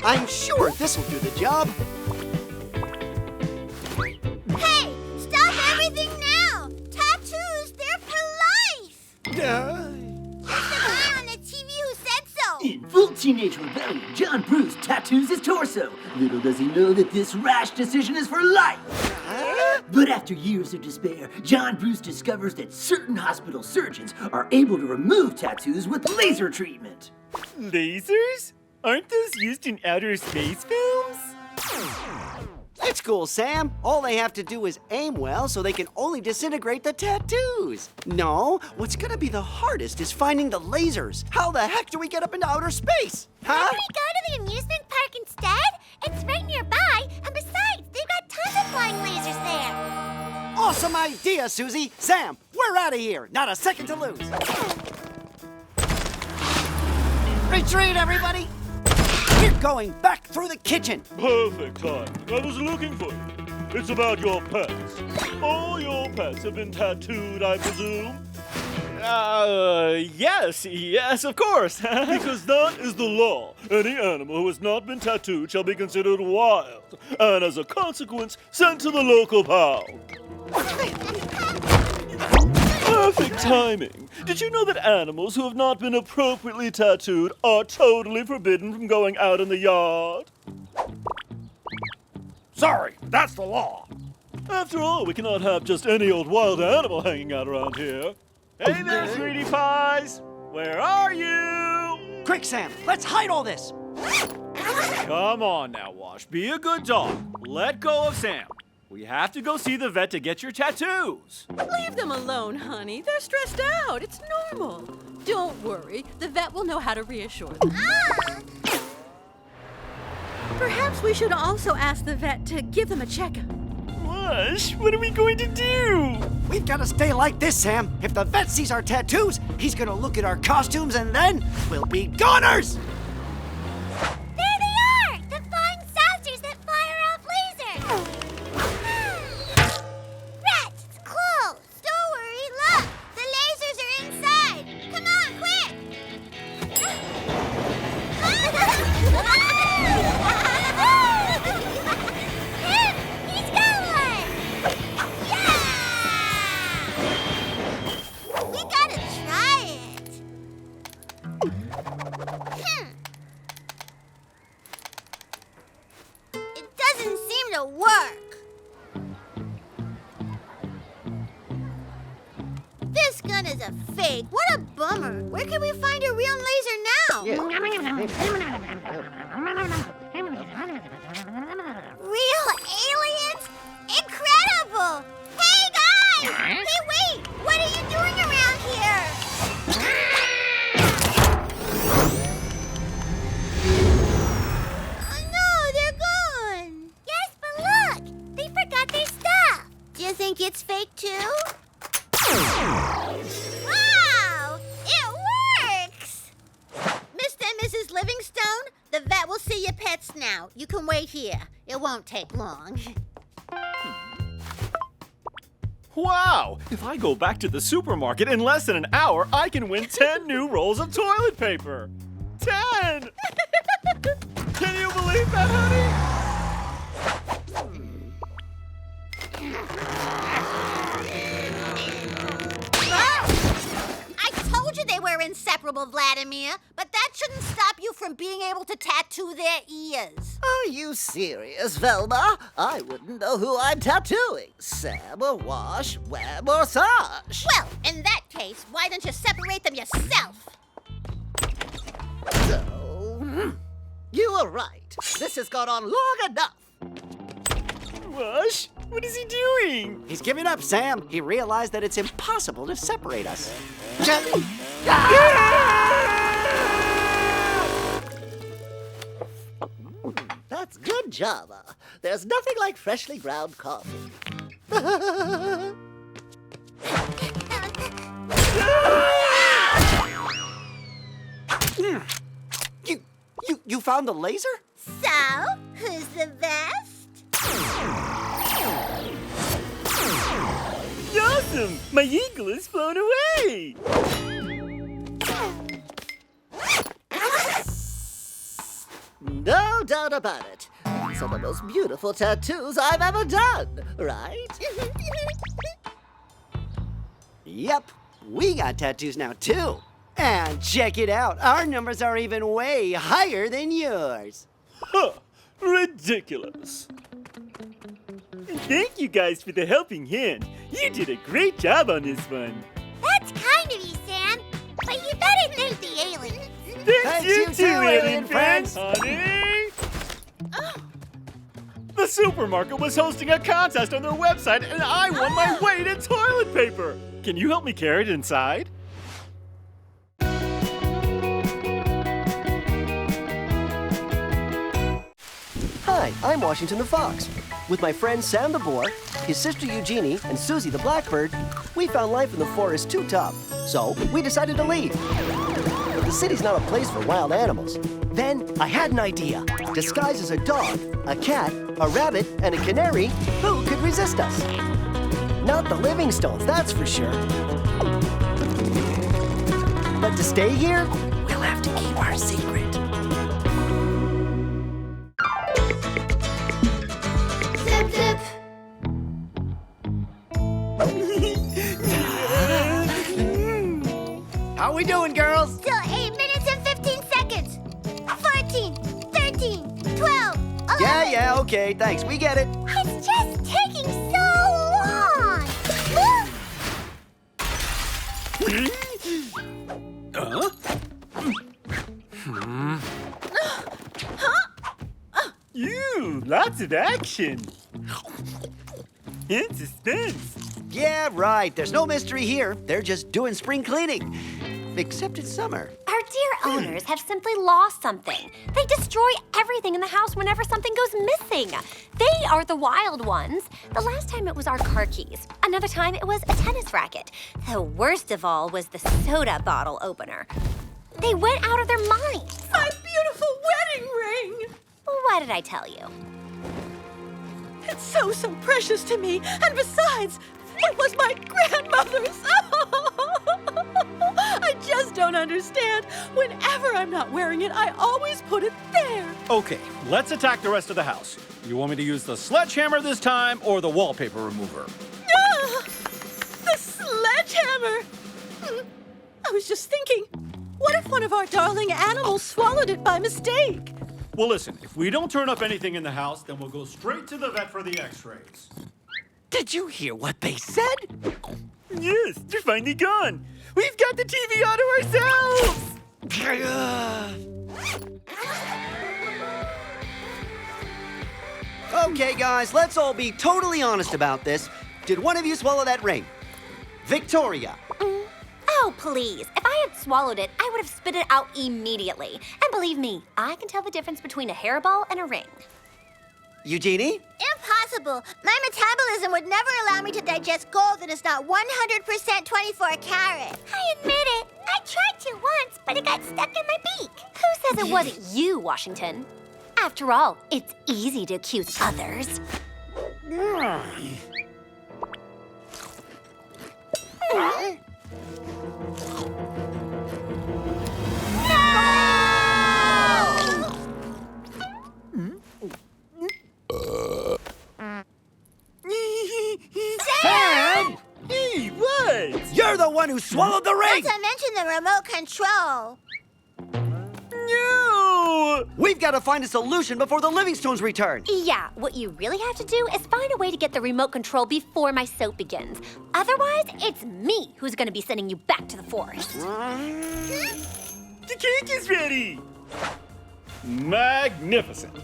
I'm sure this will do the job. Hey, stop everything now! Tattoos, they're for life! It's the guy on the TV who said so! In full teenage rebellion, John Bruce tattoos his torso. Little does he know that this rash decision is for life. But after years of despair, John Bruce discovers that certain hospital surgeons are able to remove tattoos with laser treatment. Lasers? Aren't those used in outer space films? It's cool, Sam. All they have to do is aim well so they can only disintegrate the tattoos. No, what's gonna be the hardest is finding the lasers. How the heck do we get up into outer space? Huh? Can we go to the amusement park instead? It's right nearby, and besides, they've got tons of flying lasers there. Awesome idea, Suzie. Sam, we're out of here. Not a second to lose. Retreat, everybody. We're going back through the kitchen. Perfect time. I was looking for you. It's about your pets. All your pets have been tattooed, I presume? Yes, of course. Because that is the law. Any animal who has not been tattooed shall be considered wild, and as a consequence, sent to the local pound. Perfect timing. Did you know that animals who have not been appropriately tattooed are totally forbidden from going out in the yard? Sorry, that's the law. After all, we cannot have just any old wild animal hanging out around here. Hey there, sweetie pies! Where are you? Quick, Sam, let's hide all this. Come on now, Wash. Be a good dog. Let go of Sam. We have to go see the vet to get your tattoos. Leave them alone, honey. They're stressed out. It's normal. Don't worry. The vet will know how to reassure them. Perhaps we should also ask the vet to give them a checkup. Wash, what are we going to do? We've got to stay like this, Sam. If the vet sees our tattoos, he's gonna look at our costumes and then we'll be goners! There they are! The flying saucers that fire off lasers! Rat, it's closed! Don't worry, look! The lasers are inside! Come on, quick! He's got one! Yeah! We gotta try it! It doesn't seem to work. This gun is a fake. What a bummer. Where can we find a real laser now? Real aliens? Incredible! Hey, guys! Hey, wait! What are you doing around here? Oh, no, they're gone. Yes, but look! They forgot their You think it's fake too? Wow! It works! Mr. and Mrs. Livingstone, the vet will see your pets now. You can wait here. It won't take long. Wow! If I go back to the supermarket in less than an hour, I can win 10 new rolls of toilet paper. 10! Can you believe that, honey? I told you they were inseparable, Vladimir, but that shouldn't stop you from being able to tattoo their ears. Are you serious, Velma? I wouldn't know who I'm tattooing. Sam or Wash, Wham or Sash. Well, in that case, why don't you separate them yourself? So, you were right. This has gone on long enough. Wash, what is he doing? He's giving up, Sam. He realized that it's impossible to separate us. That's good, Java. There's nothing like freshly ground coffee. You found the laser? So, who's the best? Awesome! My eagle has flown away! No doubt about it. These are the most beautiful tattoos I've ever done, right? Yep, we got tattoos now too. And check it out, our numbers are even way higher than yours. Huh, ridiculous. Thank you guys for the helping hand. You did a great job on this one. That's kind of you, Sam. But you better thank the aliens. Thanks you too, alien friends. Honey! The supermarket was hosting a contest on their website, and I won my weight in toilet paper. Can you help me carry it inside? Hi, I'm Washington the Fox. With my friend Sam the boar, his sister Eugénie, and Suzie the blackbird, we found life in the forest too tough. So we decided to leave. The city's not a place for wild animals. Then I had an idea. Disguised as a dog, a cat, a rabbit, and a canary, who could resist us? Not the Livingstones, that's for sure. But to stay here, we'll have to keep our secret. Zip, zip. How we doing, girls? Still 8 minutes and 15 seconds. 14, 13, 12, 11. Yeah, okay, thanks, we get it. It's just taking so long. Ew, lots of action. And suspense. Yeah, right, there's no mystery here. They're just doing spring cleaning. Except it's summer. Our dear owners have simply lost something. They destroy everything in the house whenever something goes missing. They are the wild ones. The last time it was our car keys. Another time it was a tennis racket. The worst of all was the soda bottle opener. They went out of their minds. My beautiful wedding ring! What did I tell you? It's so precious to me. And besides, it was my grandmother's. I just don't understand. Whenever I'm not wearing it, I always put it there. Okay, let's attack the rest of the house. You want me to use the sledgehammer this time or the wallpaper remover? The sledgehammer! I was just thinking, what if one of our darling animals swallowed it by mistake? Well, listen, if we don't turn up anything in the house, then we'll go straight to the vet for the x-rays. Did you hear what they said? Yes, they're finally gone. We've got the TV auto ourselves. Okay, guys, let's all be totally honest about this. Did one of you swallow that ring? Victoria. Oh, please. If I had swallowed it, I would have spit it out immediately. And believe me, I can tell the difference between a hairball and a ring. Eugénie? Impossible. My metabolism would never allow me to digest gold that is not 100% 24 karat. I admit it. I tried to once, but it got stuck in my beak. Who says it wasn't you, Washington? After all, it's easy to accuse others. Sam! Hey, what? You're the one who swallowed the ring! Not to mention the remote control. No! We've got to find a solution before the Livingstones return. Yeah, what you really have to do is find a way to get the remote control before my soap begins. Otherwise, it's me who's gonna be sending you back to the forest. The cake is ready! Magnificent.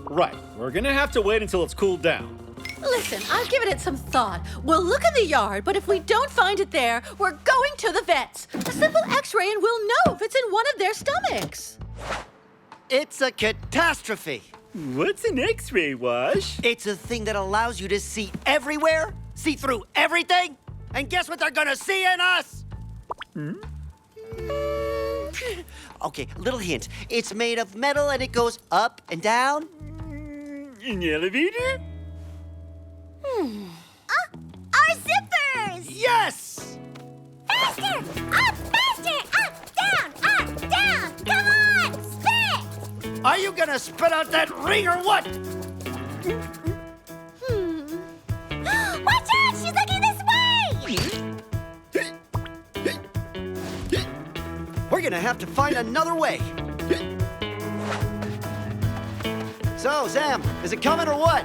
Right, we're gonna have to wait until it's cooled down. Listen, I've given it some thought. We'll look in the yard, but if we don't find it there, we're going to the vets. A simple x-ray and we'll know if it's in one of their stomachs. It's a catastrophe. What's an X-ray, Wash? It's a thing that allows you to see everywhere, see through everything, and guess what they're gonna see in us? Okay, little hint. It's made of metal and it goes up and down. An elevator? Our zippers! Yes! Faster! Up, faster! Up, down! Come on! Spit! Are you gonna spit out that ring or what? Watch out! She's looking this way! We're gonna have to find another way. So, Sam, is it coming or what?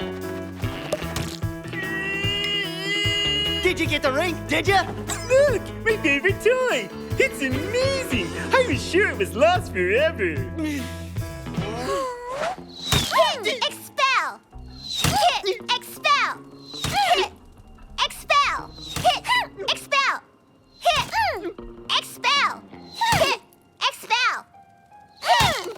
Did you get the ring? Did you? Look! My favorite toy! It's amazing! I was sure it was lost forever. Hit! Expel! Hit! Expel! Hit! Expel! Hit! Expel! Hit! Expel! Hit! Expel! Hit!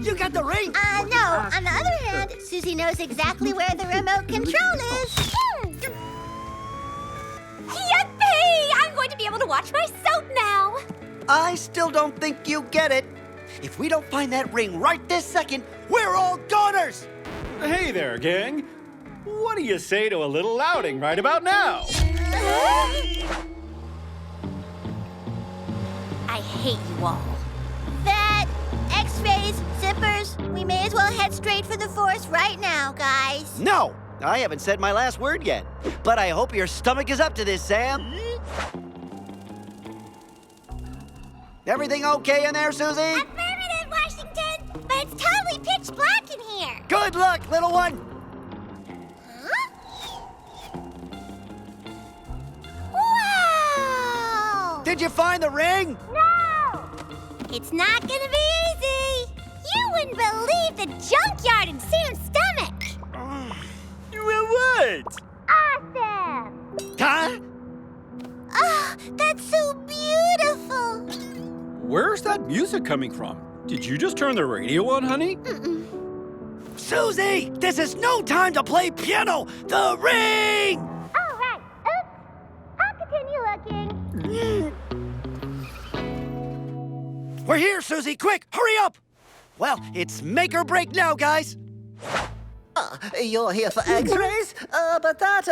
You got the ring? No. On the other hand, Suzie knows exactly where the remote control is. Yippee! I'm going to be able to watch my soap now. I still don't think you get it. If we don't find that ring right this second, we're all goners! Hey there, gang. What do you say to a little outing right about now? I hate you all. That, x-rays, zippers, we may as well head straight for the forest right now, guys. No, I haven't said my last word yet. But I hope your stomach is up to this, Sam. Everything okay in there, Suzie? Affirmative, Washington, but it's totally pitch black in here. Good luck, little one. Wow! Did you find the ring? No! It's not gonna be easy. You wouldn't believe the junkyard in Sam's stomach. Well, what? Awesome! Huh? Oh, that's so beautiful. Where's that music coming from? Did you just turn the radio on, honey? Suzie, this is no time to play piano. The ring! All right. Oops. I'll continue looking. We're here, Suzie. Quick, hurry up. Well, it's make or break now, guys. You're here for x-rays? But that's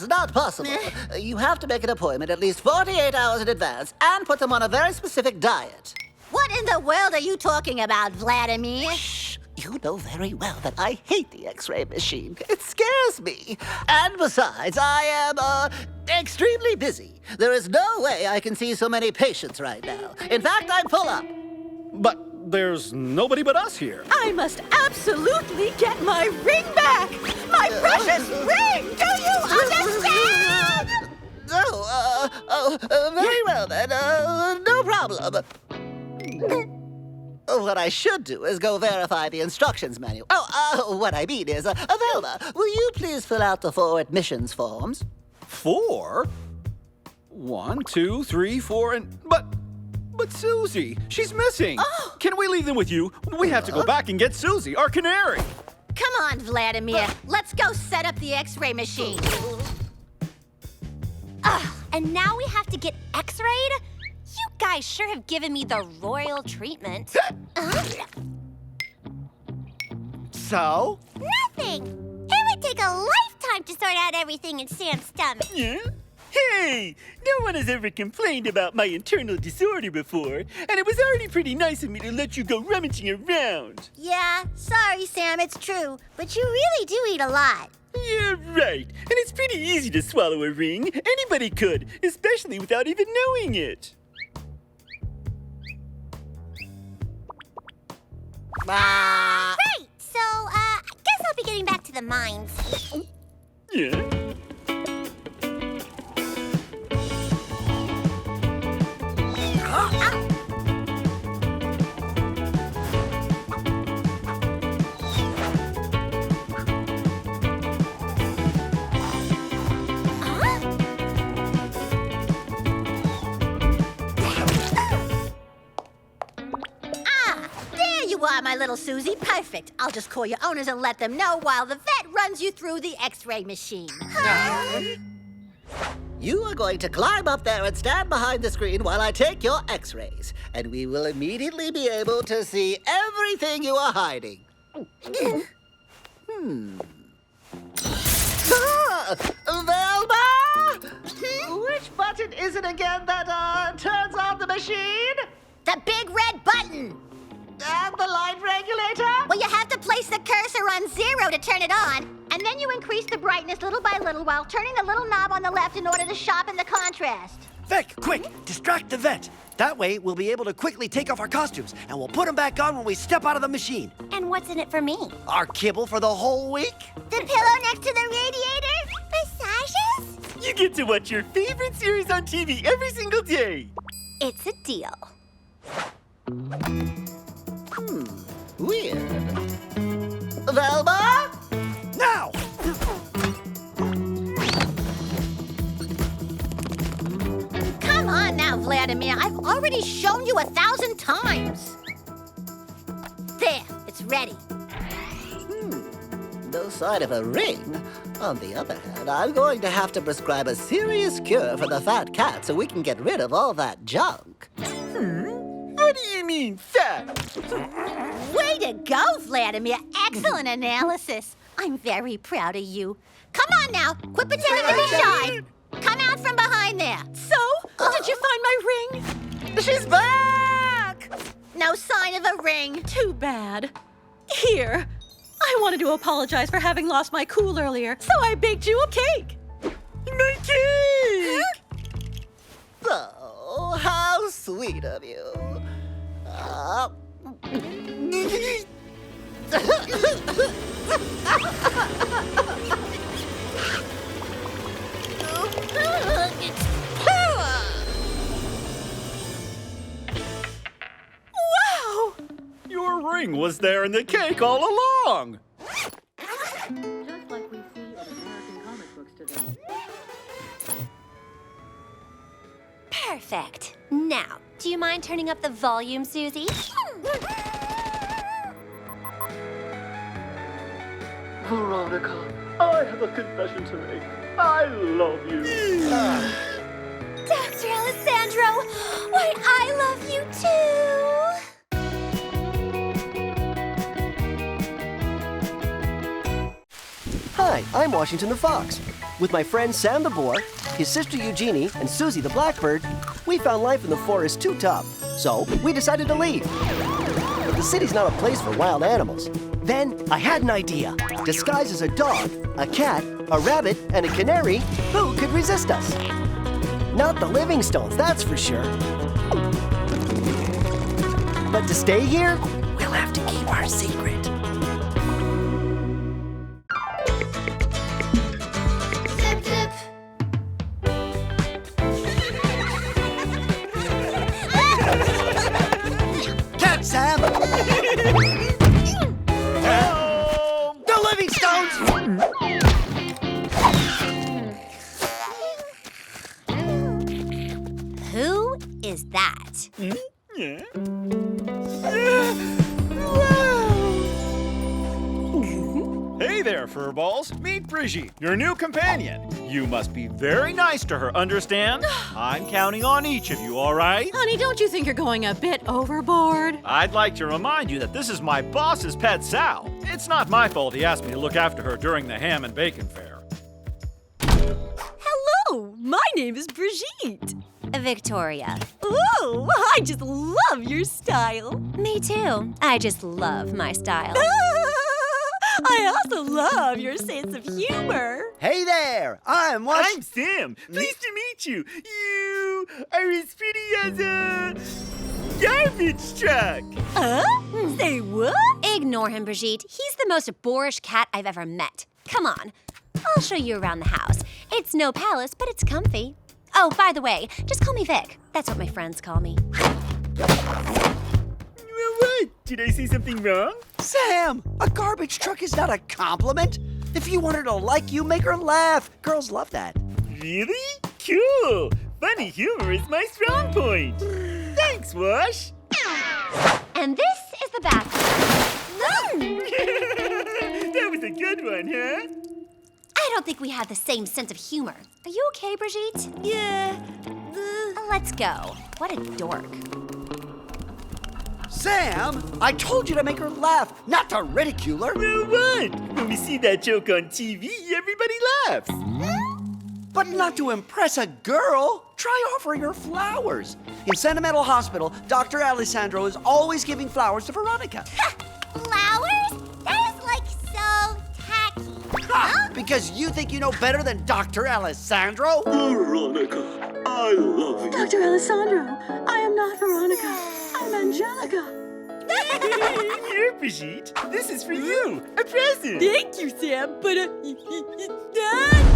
not possible. You have to make an appointment at least 48 hours in advance and put them on a very specific diet. What in the world are you talking about, Vladimir? Shh! You know very well that I hate the x-ray machine. It scares me. And besides, I am, extremely busy. There is no way I can see so many patients right now. In fact, I'm full up. But there's nobody but us here. I must absolutely get my ring back! My precious ring! Do you understand? Very well then. No problem. What I should do is go verify the instructions manual. What I mean is, Velma, will you please fill out the 4 admissions forms? 4? 1, 2, 3, 4, and... But But Suzie, she's missing. Oh. Can we leave them with you? We have to go back and get Suzie, our canary. Come on, Vladimir. Let's go set up the X-ray machine. And now we have to get x-rayed? You guys sure have given me the royal treatment. So? Nothing. It would take a lifetime to sort out everything in Sam's stomach. Yeah? Hey, no one has ever complained about my internal disorder before, and it was already pretty nice of me to let you go rummaging around. Yeah, sorry, Sam, it's true. But you really do eat a lot. You're right, and it's pretty easy to swallow a ring. Anybody could, especially without even knowing it. Right, so, I guess I'll be getting back to the mines. Yeah? There you are, my little Suzie. Perfect. I'll just call your owners and let them know while the vet runs you through the X-ray machine. You are going to climb up there and stand behind the screen while I take your X-rays, and we will immediately be able to see everything you are hiding. Velma! Which button is it again that turns on the machine? The big red button. And the light regulator? Well, you have to place the cursor on 0 to turn it on, and then you increase the brightness little by little while turning the little knob on the left in order to sharpen the contrast. Vic, quick, distract the vet. That way, we'll be able to quickly take off our costumes, and we'll put them back on when we step out of the machine. And what's in it for me? Our kibble for the whole week? The pillow next to the radiator? Massages? You get to watch your favorite series on TV every single day. It's a deal. Weird. Velma? Now! Come on now, Vladimir. I've already shown you 1,000 times. There, it's ready. No sign of a ring. On the other hand, I'm going to have to prescribe a serious cure for the fat cat so we can get rid of all that junk. What do you mean, fat? Way to go, Vladimir. Excellent analysis. I'm very proud of you. Come on now. Quit pretending to be shy. Come out from behind there. So, did you find my ring? She's back! No sign of a ring. Too bad. Here. I wanted to apologize for having lost my cool earlier, so I baked you a cake. My cake! Oh, how sweet of you. Wow! Your ring was there in the cake all along. Just like we see in American comic books today. Perfect. Now, do you mind turning up the volume, Suzie? Veronica, I have a confession to make. I love you. Dr. Alessandro, why, I love you too. Hi, I'm Washington the Fox. With my friend Sam the boar, his sister Eugénie, and Suzie the blackbird, we found life in the forest too tough. So we decided to leave. But the city's not a place for wild animals. Then I had an idea. Disguised as a dog, a cat, a rabbit, and a canary, who could resist us? Not the Livingstones, that's for sure. But to stay here, we'll have to keep our secret. Zip, zip. Catch Sam! The Livingstones! Who is that? What? Yeah. Hey there, furballs. Meet Brigitte, your new companion. You must be very nice to her, understand? I'm counting on each of you, all right? Honey, don't you think you're going a bit overboard? I'd like to remind you that this is my boss's pet Sal. It's not my fault he asked me to look after her during the ham and bacon fair. Hello, my name is Brigitte. Victoria. Ooh, I just love your style. Me too. I just love my style. I also love your sense of humor. Hey there, I'm Sam. Pleased to meet you. You are as pretty as a garbage truck. Say what? Ignore him, Brigitte. He's the most boorish cat I've ever met. Come on. I'll show you around the house. It's no palace, but it's comfy. Oh, by the way, just call me Vic. That's what my friends call me. What? Did I say something wrong? Sam, a garbage truck is not a compliment. If you want her to like you, make her laugh. Girls love that. Really? Cool. Funny humor is my strong point. Thanks, Wash. And this is the bathroom. That was a good one, huh? I don't think we have the same sense of humor. Are you okay, Brigitte? Yeah. Let's go. What a dork. Sam, I told you to make her laugh, not to ridicule her. Well, what? When we see that joke on TV, everybody laughs. But not to impress a girl. Try offering her flowers. In Sentimental Hospital, Dr. Alessandro is always giving flowers to Veronica. Flowers? That is like so tacky. Ha! Because you think you know better than Dr. Alessandro? Veronica, I love you. Dr. Alessandro, I am not Veronica. I'm Angelica. Here, Brigitte. This is for you. A present. Thank you, Sam, but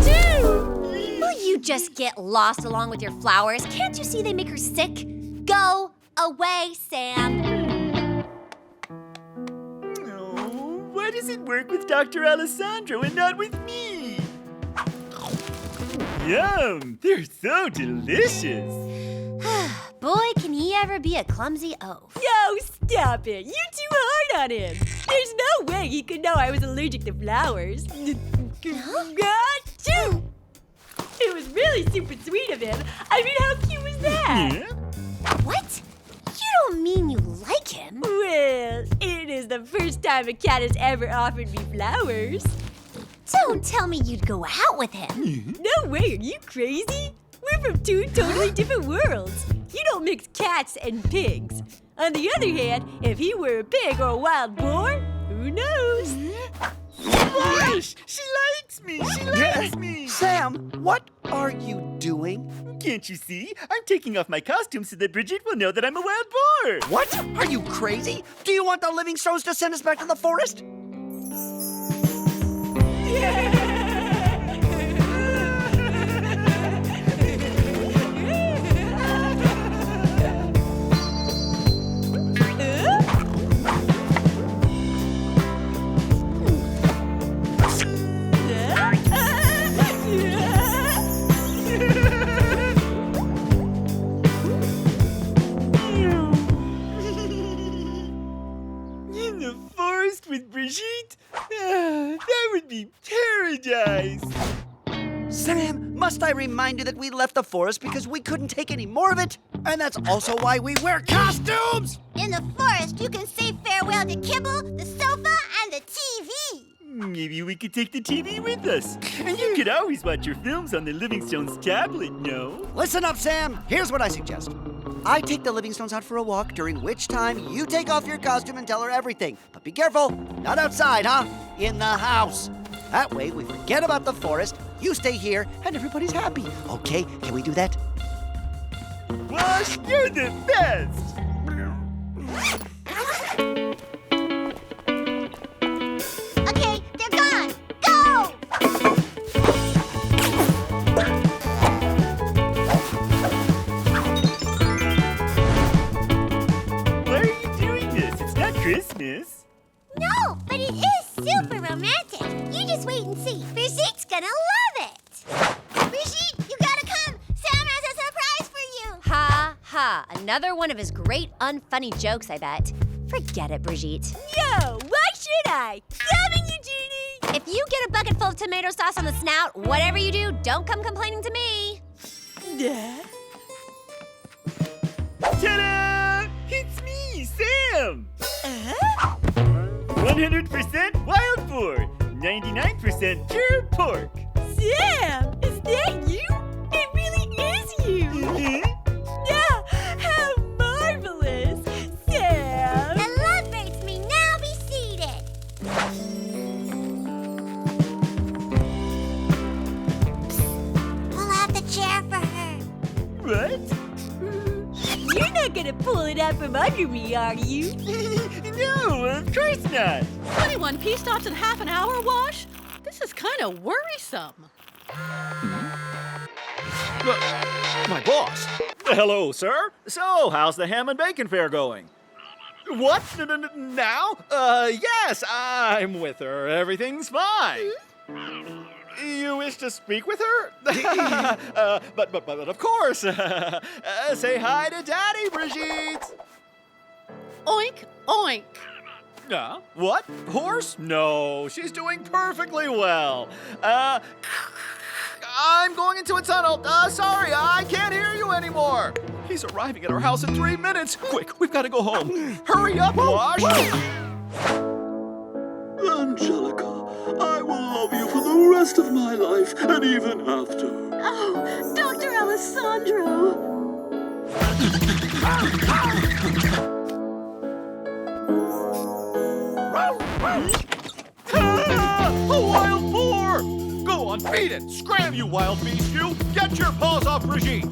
too. Will you just get lost along with your flowers? Can't you see they make her sick? Go away, Sam. Oh, why does it work with Dr. Alessandro and not with me? Yum! They're so delicious. Boy, can he ever be a clumsy oaf. No, stop it. You're too hard on him. There's no way he could know I was allergic to flowers. Achoo! It was really super sweet of him. I mean, how cute was that? Yeah? What? You don't mean you like him? Well, it is the first time a cat has ever offered me flowers. Don't tell me you'd go out with him. No way, are you crazy? We're from two totally different worlds. You don't mix cats and pigs. On the other hand, if he were a pig or a wild boar, who knows? Gosh, she likes me. She likes me. Sam, what are you doing? Can't you see? I'm taking off my costume so that Brigitte will know that I'm a wild boar. What? Are you crazy? Do you want the Livingstones to send us back to the forest? In the forest with Brigitte? That would be paradise. Sam, must I remind you that we left the forest because we couldn't take any more of it? And that's also why we wear costumes! In the forest, you can say farewell to Kibble, the sofa, and the TV. Maybe we could take the TV with us. And you could always watch your films on the Livingstone's tablet, no? Listen up, Sam. Here's what I suggest. I take the Livingstones out for a walk, during which time you take off your costume and tell her everything. But be careful, not outside, huh? In the house. That way, we forget about the forest, you stay here, and everybody's happy. Okay, can we do that? Wash, you're the best! Okay, they're gone. Go! Why are you doing this? It's not Christmas. No, but it is super romantic. You just wait and see. Brigitte's gonna love it. Brigitte, you gotta come. Sam has a surprise for you. Ha ha. Another one of his great unfunny jokes, I bet. Forget it, Brigitte. Yo, why should I? Coming, Eugénie! If you get a bucket full of tomato sauce on the snout, whatever you do, don't come complaining to me. Ta-da! It's me, Sam! 100% wild boar, 99% pure pork. Sam, is that you? It really is you! Yeah, how marvelous! Sam! The lovebirds may now be seated. Pull out the chair for her. What? You're not gonna pull it out from under me, are you? No, of course not. 21 pea stops in half an hour, Wash? This is kind of worrisome. My boss. Hello, sir. So, how's the ham and bacon fair going? What? Now? Yes, I'm with her. Everything's fine. You wish to speak with her? But of course. Say hi to Daddy, Brigitte. Oink, oink. What? Horse? No, she's doing perfectly well. I'm going into a tunnel. Sorry, I can't hear you anymore. He's arriving at our house in 3 minutes. Quick, we've got to go home. Hurry up, Wash. Angelica, I will love you for the rest of my life and even after. Oh, Dr. Alessandro. A wild boar! Go on, feed it! Scram, you wild beast, you! Get your paws off Brigitte!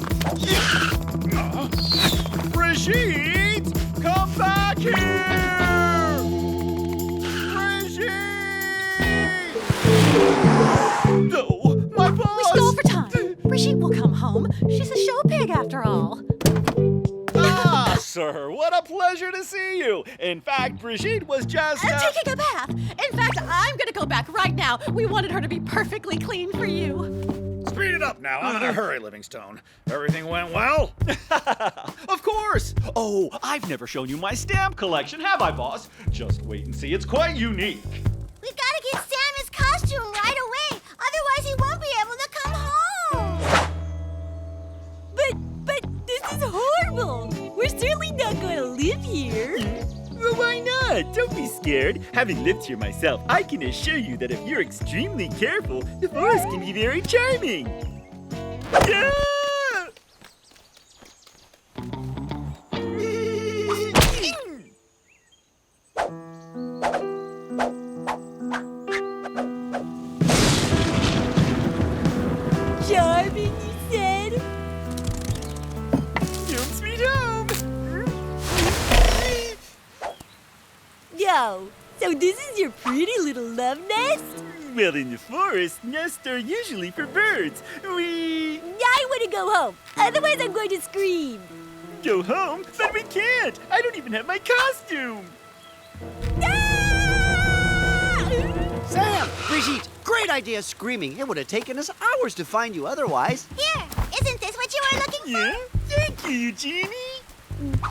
Brigitte! Come back here! Brigitte! No, my paws! We stole for time. Brigitte will come home. She's a show pig after all. Ah, sir, what a pleasure to see you! In fact, Brigitte was just... Taking a bath. In fact, I'm gonna go back right now. We wanted her to be perfectly clean for you. Speed it up now. I'm in a hurry, Livingstone. Everything went well? Of course! Oh, I've never shown you my stamp collection, have I, boss? Just wait and see, it's quite unique. We've got to get Sam his costume right away. Otherwise, he won't be able to come home. But this is horrible! We're certainly not gonna live here! Well, why not? Don't be scared. Having lived here myself, I can assure you that if you're extremely careful, the forest can be very charming. Yeah! Charming, you said? Home sweet home. Yo, so this is your pretty little love nest? Well, in the forest, nests are usually for birds. I want to go home. Otherwise, I'm going to scream. Go home? But we can't. I don't even have my costume. Sam! Brigitte! Great idea screaming. It would have taken us hours to find you otherwise. Here, isn't this what you were looking for? Yeah? Thank you, Eugénie.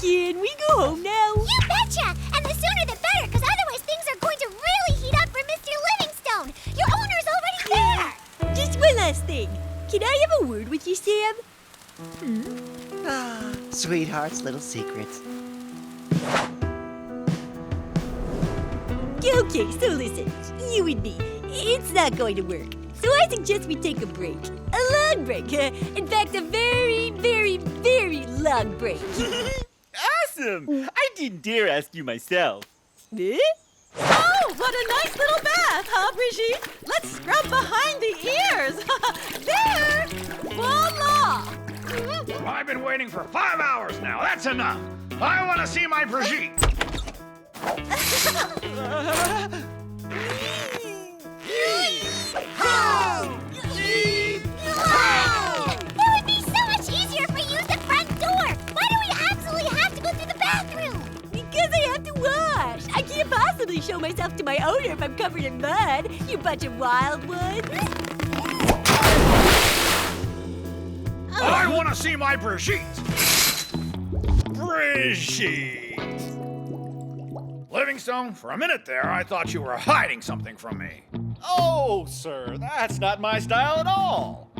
Can we go home now? You betcha! And the sooner the better, because otherwise things are going to really heat up for Mr. Livingstone. Your owner's already there. Just one last thing. Can I have a word with you, Sam? Sweetheart's little secrets. Okay, so listen. You and me. It's not going to work. So I suggest we take a break. A long break. In fact, a very, very, very long break. Awesome! I didn't dare ask you myself. Eh? Oh, what a nice little bath, huh, Brigitte? Let's scrub behind the ears. There! Voila! I've been waiting for 5 hours now. That's enough. I want to see my Brigitte. It would be so much easier if we used the front door. Why do we absolutely have to go through the bathroom? Because I have to wash. I can't possibly show myself to my owner if I'm covered in mud, you bunch of wild ones. I want to see my Brigitte. Brigitte! Livingstone, for a minute there, I thought you were hiding something from me. Oh, sir, that's not my style at all.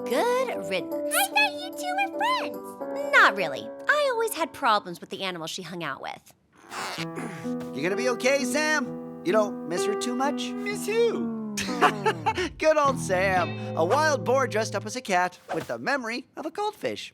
Good riddance. I thought you two were friends. Not really. I always had problems with the animals she hung out with. You gonna be okay, Sam? You don't miss her too much? Miss who? Good old Sam. A wild boar dressed up as a cat with the memory of a goldfish.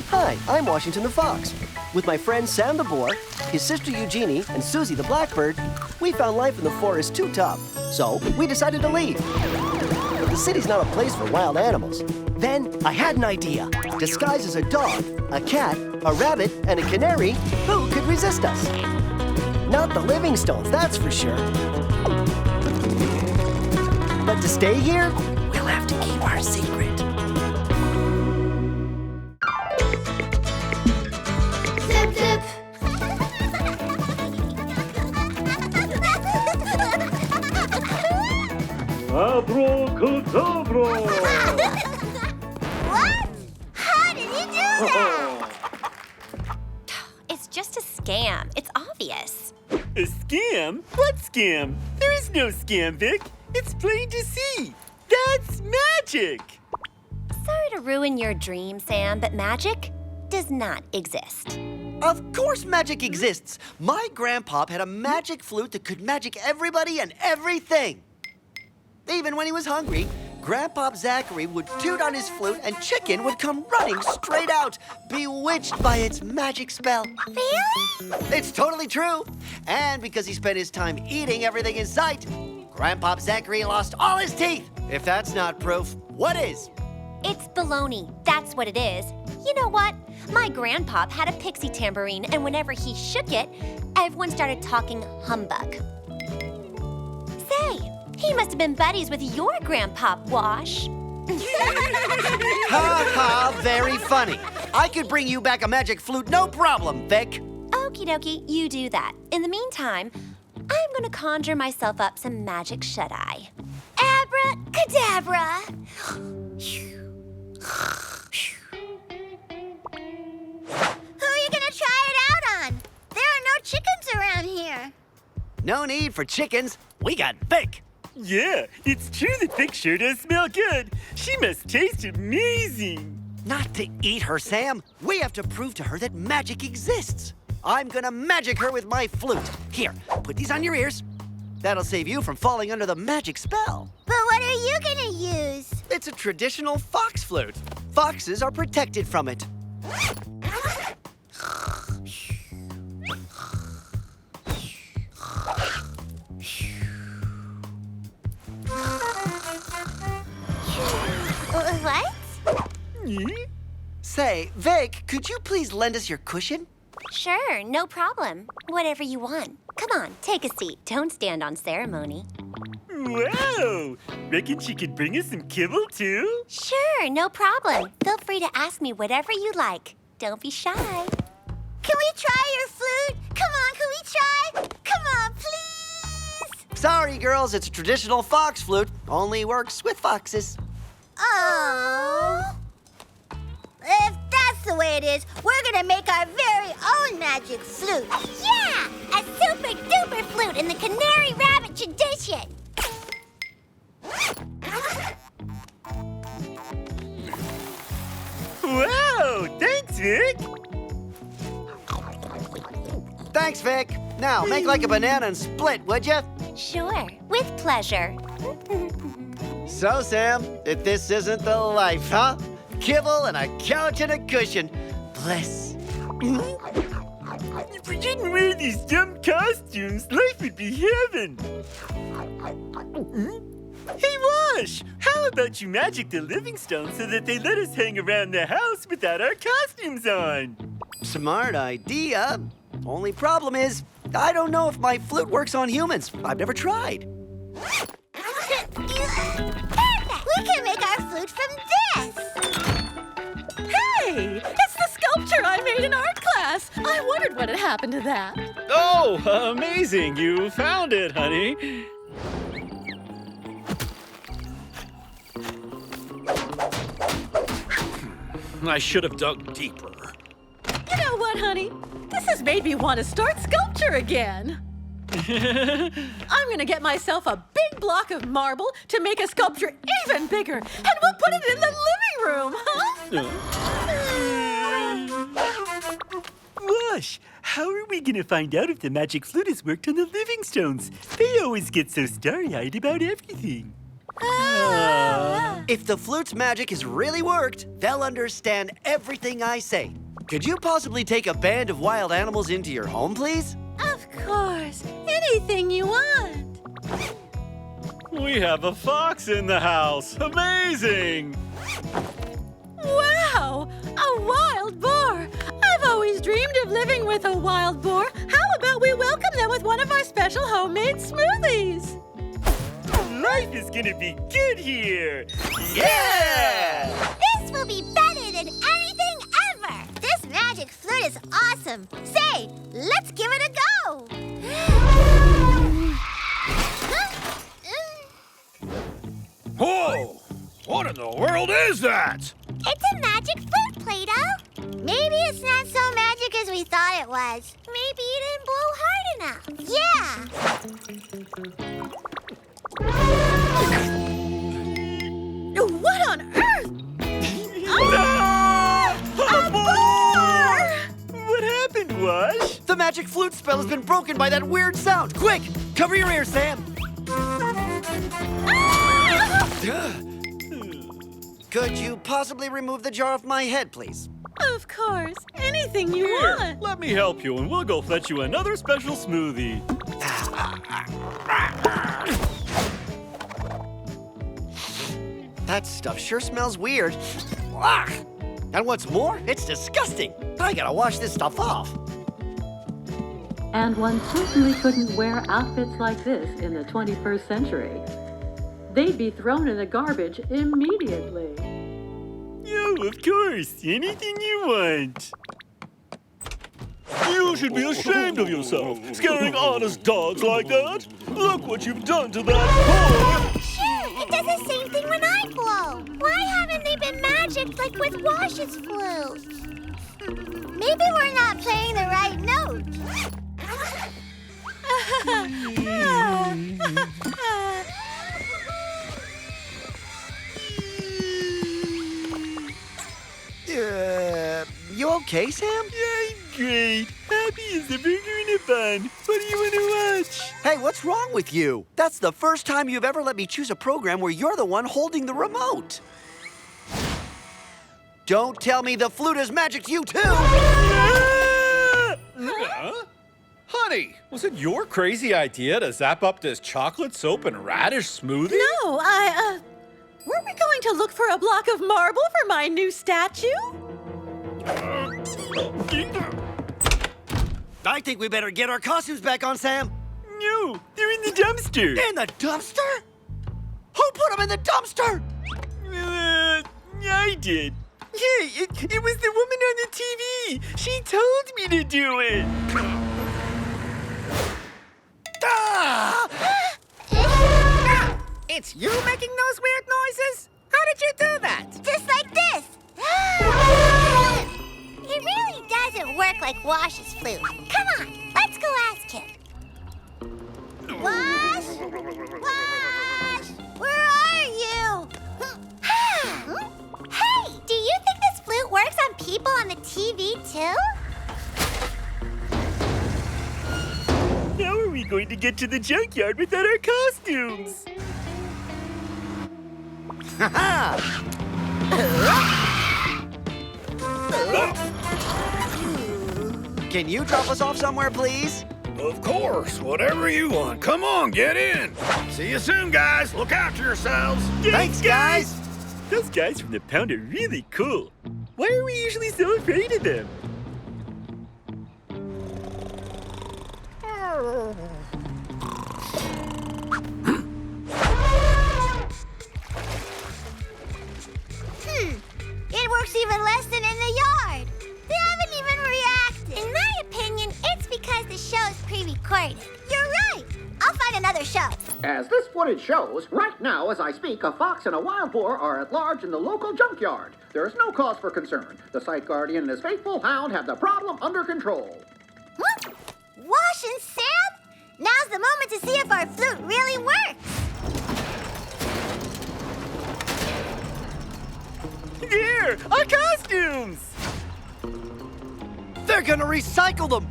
Hi, I'm Washington the Fox. With my friend Sam the boar, his sister Eugénie, and Suzie the blackbird, we found life in the forest too tough. So we decided to leave. The city's not a place for wild animals. Then I had an idea. Disguised as a dog, a cat, a rabbit, and a canary, who could resist us? Not the Livingstones, that's for sure. But to stay here, we'll have to keep our secret. Zip, zip. Abracadabra! What? How did he do that? It's just a scam. It's obvious. A scam? What scam? There is no scam, Vic. It's plain to see. That's magic. Sorry to ruin your dream, Sam, but magic does not exist. Of course magic exists. My grandpop had a magic flute that could magic everybody and everything. Even when he was hungry, Grandpop Zachary would toot on his flute and chicken would come running straight out, bewitched by its magic spell. Really? It's totally true. And because he spent his time eating everything in sight, Grandpop Zachary lost all his teeth. If that's not proof, what is? It's baloney. That's what it is. You know what? My grandpop had a pixie tambourine, and whenever he shook it, everyone started talking humbug. Say, he must have been buddies with your grandpop, Wash. Ha ha, very funny. I could bring you back a magic flute, no problem, Vic. Okie dokie, you do that. In the meantime, I'm gonna conjure myself up some magic shut-eye. Abracadabra. Who are you gonna try it out on? There are no chickens around here. No need for chickens. We got Vic. Yeah, it's true that Vic sure does smell good. She must taste amazing. Not to eat her, Sam. We have to prove to her that magic exists. I'm gonna magic her with my flute. Here, put these on your ears. That'll save you from falling under the magic spell. But what are you gonna use? It's a traditional fox flute. Foxes are protected from it. What? Say, Vic, could you please lend us your cushion? Sure, no problem. Whatever you want. Come on, take a seat. Don't stand on ceremony. Wow! Reckon she could bring us some kibble, too? Sure, no problem. Feel free to ask me whatever you like. Don't be shy. Can we try your flute? Come on, can we try? Come on, please! Sorry, girls, it's a traditional fox flute. Only works with foxes. Oh. If that's the way it is, we're gonna make our very own magic flute. Yeah! A super duper flute in the canary rabbit tradition. Wow! Thanks, Vic! Thanks, Vic. Now, make like a banana and split, would you? Sure, with pleasure. So, Sam, if this isn't the life, huh? Kibble and a couch and a cushion. Bliss. If we didn't wear these dumb costumes, life would be heaven. Hey, Wash! How about you magic the Livingstones so that they let us hang around the house without our costumes on? Smart idea. Only problem is, I don't know if my flute works on humans. I've never tried. We can make our flute from this. Hey, it's the sculpture I made in art class. what had happened to that. Oh, amazing. You found it, honey. I should have dug deeper. You know what, honey? This has made me want to start sculpture again. I'm gonna get myself a big block of marble to make a sculpture even bigger, and we'll put it in the living room, huh? Wash, how are we gonna find out if the magic flute has worked on the living stones? They always get so starry-eyed about everything. If the flute's magic has really worked, they'll understand everything I say. Could you possibly take a band of wild animals into your home, please? Of course. Anything you want. We have a fox in the house. Amazing! Wow! A wild boar! I've always dreamed of living with a wild boar. How about we welcome them with one of our special homemade smoothies? Life is gonna be good here! Yeah! This will be better than anything ever! This magic flute is awesome! Say, let's give it a go! Whoa! What in the world is that? It's a magic flute, Play-Doh! Maybe it's not so magic as we thought it was. Maybe you didn't blow hard enough. Yeah! What on earth? A boar! What happened, Wash? The magic flute spell has been broken by that weird sound. Quick, cover your ears, Sam. Could you possibly remove the jar off my head, please? Of course. Anything you Here, want. let me help you and we'll go fetch you another special smoothie. That stuff sure smells weird. Ugh. And what's more, it's disgusting. I gotta wash this stuff off. And one certainly couldn't wear outfits like this in the 21st century. They'd be thrown in the garbage immediately. Oh, of course. Anything you want. You should be ashamed of yourself, scaring honest dogs like that. Look what you've done to that boar. Sure, it does the same thing when I blow. Why haven't they been magic like with Wash's flute? Maybe we're not playing the right note. You okay, Sam? I'm great. Happy as a burger in a bun. What do you want to watch? Hey, what's wrong with you? That's the first time you've ever let me choose a program where you're the one holding the remote. Don't tell me the flute has magicked you too! Huh? Honey, was it your crazy idea to zap up this chocolate soap and radish smoothie? No, weren't we going to look for a block of marble for my new statue? I think we better get our costumes back on, Sam. No, they're in the dumpster. In the dumpster? Who put them in the dumpster? I did. Yeah, it was the woman on the TV. She told me to do it. Ah! It's you making those weird noises? How did you do that? Just like this. It really doesn't work like Wash's flute. Come on, let's go ask him. Wash? Wash? Where are you? Hey, do you think this flute works on people on the TV too? How are we going to get to the junkyard without our costumes? Can you drop us off somewhere, please? Of course, whatever you want. Come on, get in. See you soon, guys. Look after yourselves. Thanks, guys. Those guys from the pound are really cool. Why are we usually so afraid of them? It works even less than in the yard. They haven't even reacted. In my opinion, disappointed. You're right. I'll find another show. As this footage shows, right now as I speak, a fox and a wild boar are at large in the local junkyard. There is no cause for concern. The site guardian and his faithful hound have the problem under control. Wash and Sam? Now's the moment to see if our flute really works. There! Our costumes! They're gonna recycle them!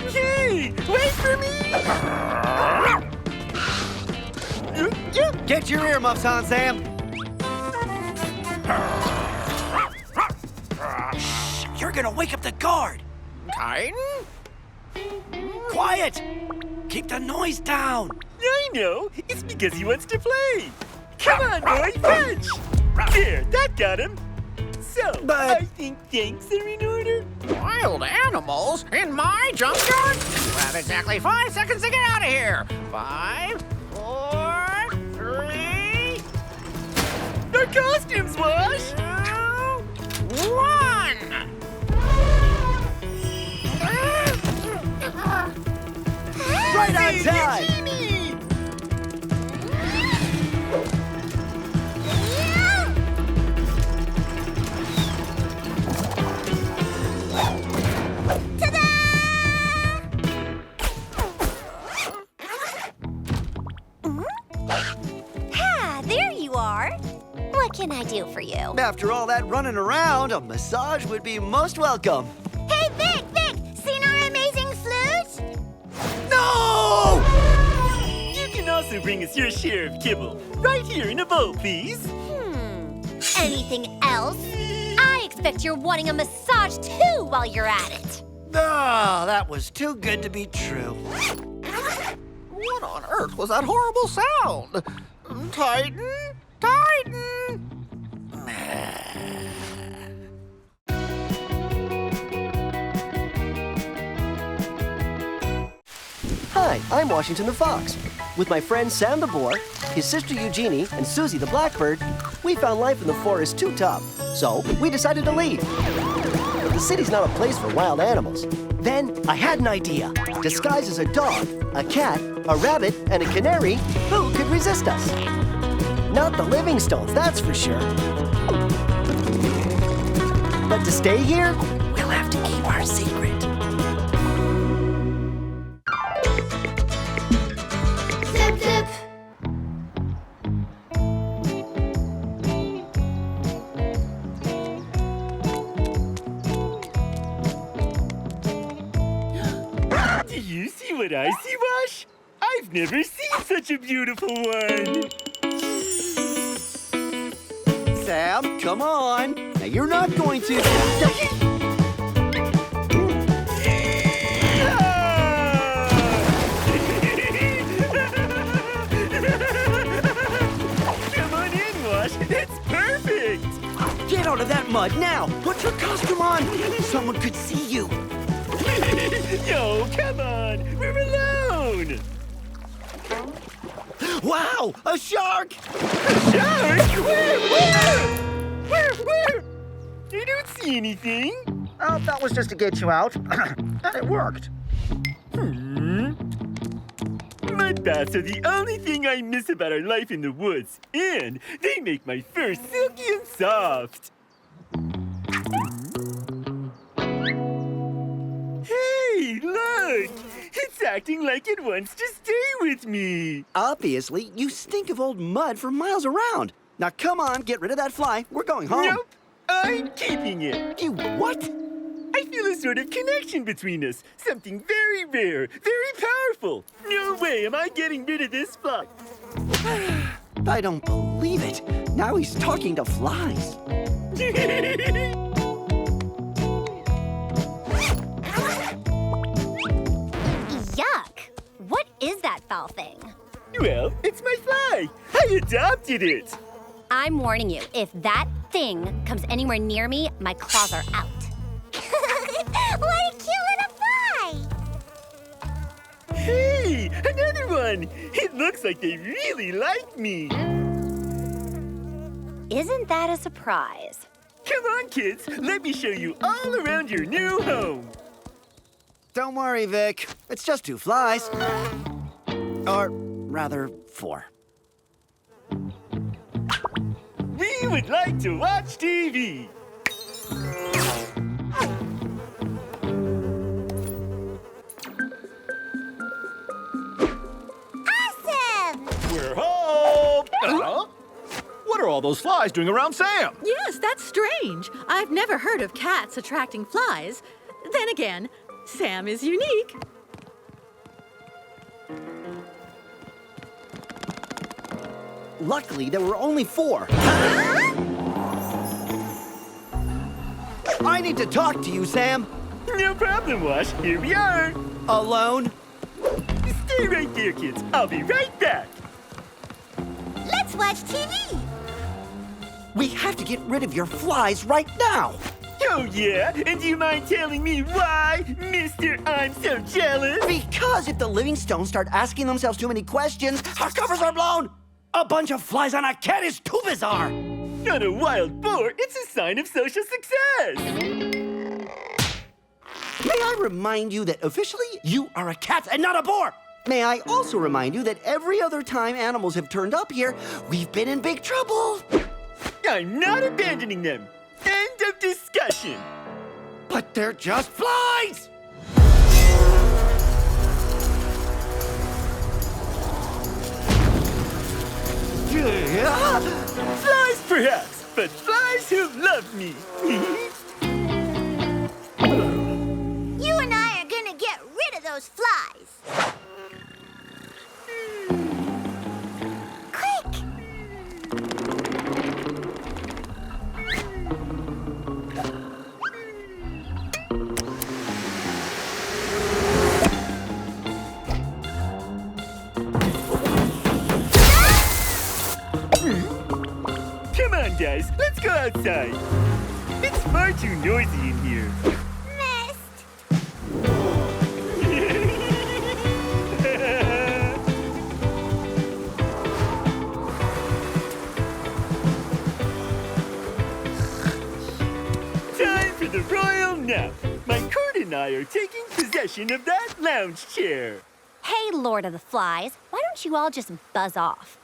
Hey! Wait for me! Get your earmuffs on, Sam! Shh! You're gonna wake up the guard! Titan? Quiet! Keep the noise down! I know! It's because he wants to play! Come on, boy, fetch! There, that got him! So, I think thanks are in order. Wild animals in my junkyard? You have exactly 5 seconds to get out of here. 5, 4, 3... Our costumes, Wash! 2, 1! Right on time! Eugénie! There you are. What can I do for you? After all that running around, a massage would be most welcome. Hey, Vic! Seen our amazing flute? No! You can also bring us your share of kibble. Right here in a bowl, please. Anything else? I expect you're wanting a massage too while you're at it. Oh, that was too good to be true. What on earth was that horrible sound? Titan? Titan! Hi, I'm Washington the Fox. With my friend Sam the Boar, his sister Eugénie, and Suzie the Blackbird, we found life in the forest too tough, so we decided to leave. The city's not a place for wild animals. Then I had an idea. Disguised as a dog, a cat, a rabbit, and a canary, who could resist us? Not the Livingstones, that's for sure. But to stay here, we'll have to keep our secret. Zip, zip. Do you see what I see, Wash? I've never seen such a beautiful one. Sam, come on. Now you're not going to... Come on in, Wash. It's perfect. Get out of that mud now. Put your costume on. Someone could see you. Yo, come on. We're alone. Wow, a shark! A shark? Where? I don't see anything. Oh, that was just to get you out. And it worked. Mud baths are the only thing I miss about our life in the woods. And they make my fur silky and soft. Hey, look! It's acting like it wants to stay with me. Obviously, you stink of old mud for miles around. Now come on, get rid of that fly. We're going home. Nope, I'm keeping it. You what? I feel a sort of connection between us. Something very rare, very powerful. No way am I getting rid of this fly. I don't believe it. Now he's talking to flies. Yuck! What is that foul thing? Well, it's my fly. I adopted it. I'm warning you, if that thing comes anywhere near me, my claws are out. What a cute little fly! Hey, another one. It looks like they really like me. Isn't that a surprise? Come on, kids. Let me show you all around your new home. Don't worry, Vic. It's just 2 flies. Or rather, 4. We would like to watch TV. Awesome! We're home! Huh? What are all those flies doing around Sam? Yes, that's strange. I've never heard of cats attracting flies. Then again, Sam is unique. Luckily, there were only 4. I need to talk to you, Sam. No problem, Wash. Here we are. Alone? Stay right there, kids. I'll be right back. Let's watch TV. We have to get rid of your flies right now. Oh, yeah? And do you mind telling me why, Mr. I'm so jealous? Because if the Livingstones start asking themselves too many questions, our covers are blown. A bunch of flies on a cat is too bizarre. On a wild boar, it's a sign of social success. May I remind you that officially, you are a cat and not a boar. May I also remind you that every other time animals have turned up here, we've been in big trouble. I'm not abandoning them. End of discussion. But they're just flies! Flies, perhaps, but flies who love me. You and I are gonna get rid of those flies. Quick! Come on, guys, let's go outside. It's far too noisy in here. Missed. Time for the royal nap. My coot and I are taking possession of that lounge chair. Hey, Lord of the Flies, why don't you all just buzz off?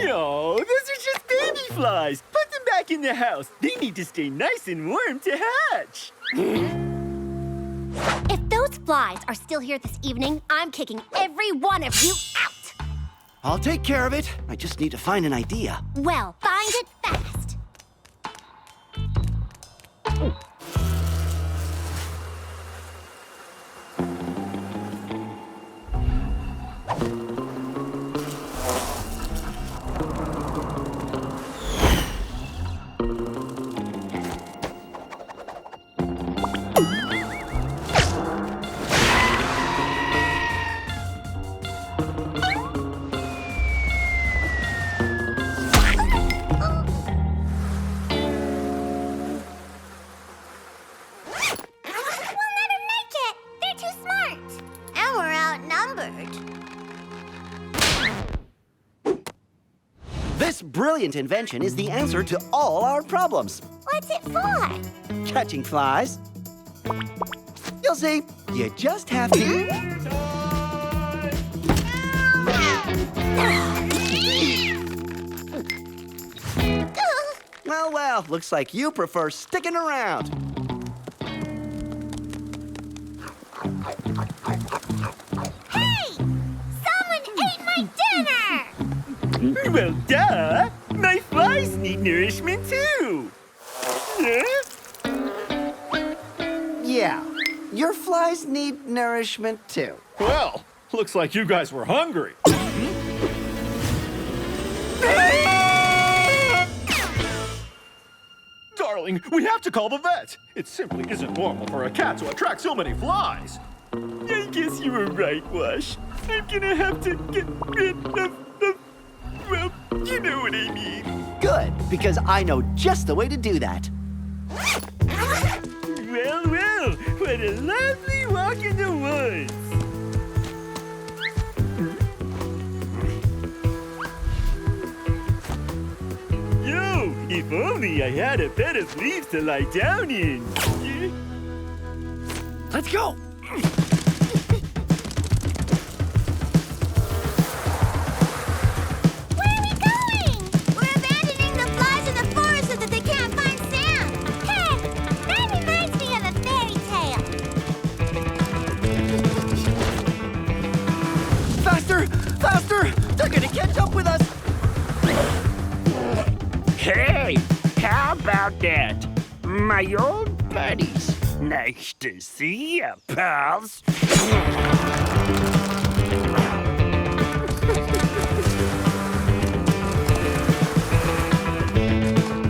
No, those are just baby flies. Put them back in the house. They need to stay nice and warm to hatch. If those flies are still here this evening, I'm kicking every one of you out. I'll take care of it. I just need to find an idea. Well, find it fast. This brilliant invention is the answer to all our problems. What's it for? Catching flies. You'll see. You just have to... Well, well, looks like you prefer sticking around. Hey! Someone ate my dinner! Well, duh! My flies need nourishment too! Huh? Yeah, your flies need nourishment too. Well, looks like you guys were hungry. darling, we have to call the vet. It simply isn't normal for a cat to attract so many flies. I guess you were right, Wash. I'm gonna have to get rid of well, you know what I mean. Good, because I know just the way to do that. Well, well, what a lovely walk in the woods. Yo, if only I had a bed of leaves to lie down in. Let's go. Where are we going? We're abandoning the flies in the forest so that they can't find Sam. Hey, that reminds me of a fairy tale. Faster! Faster! They're gonna catch up with us! Hey, how about that? My old buddies. Nice to see ya, pals.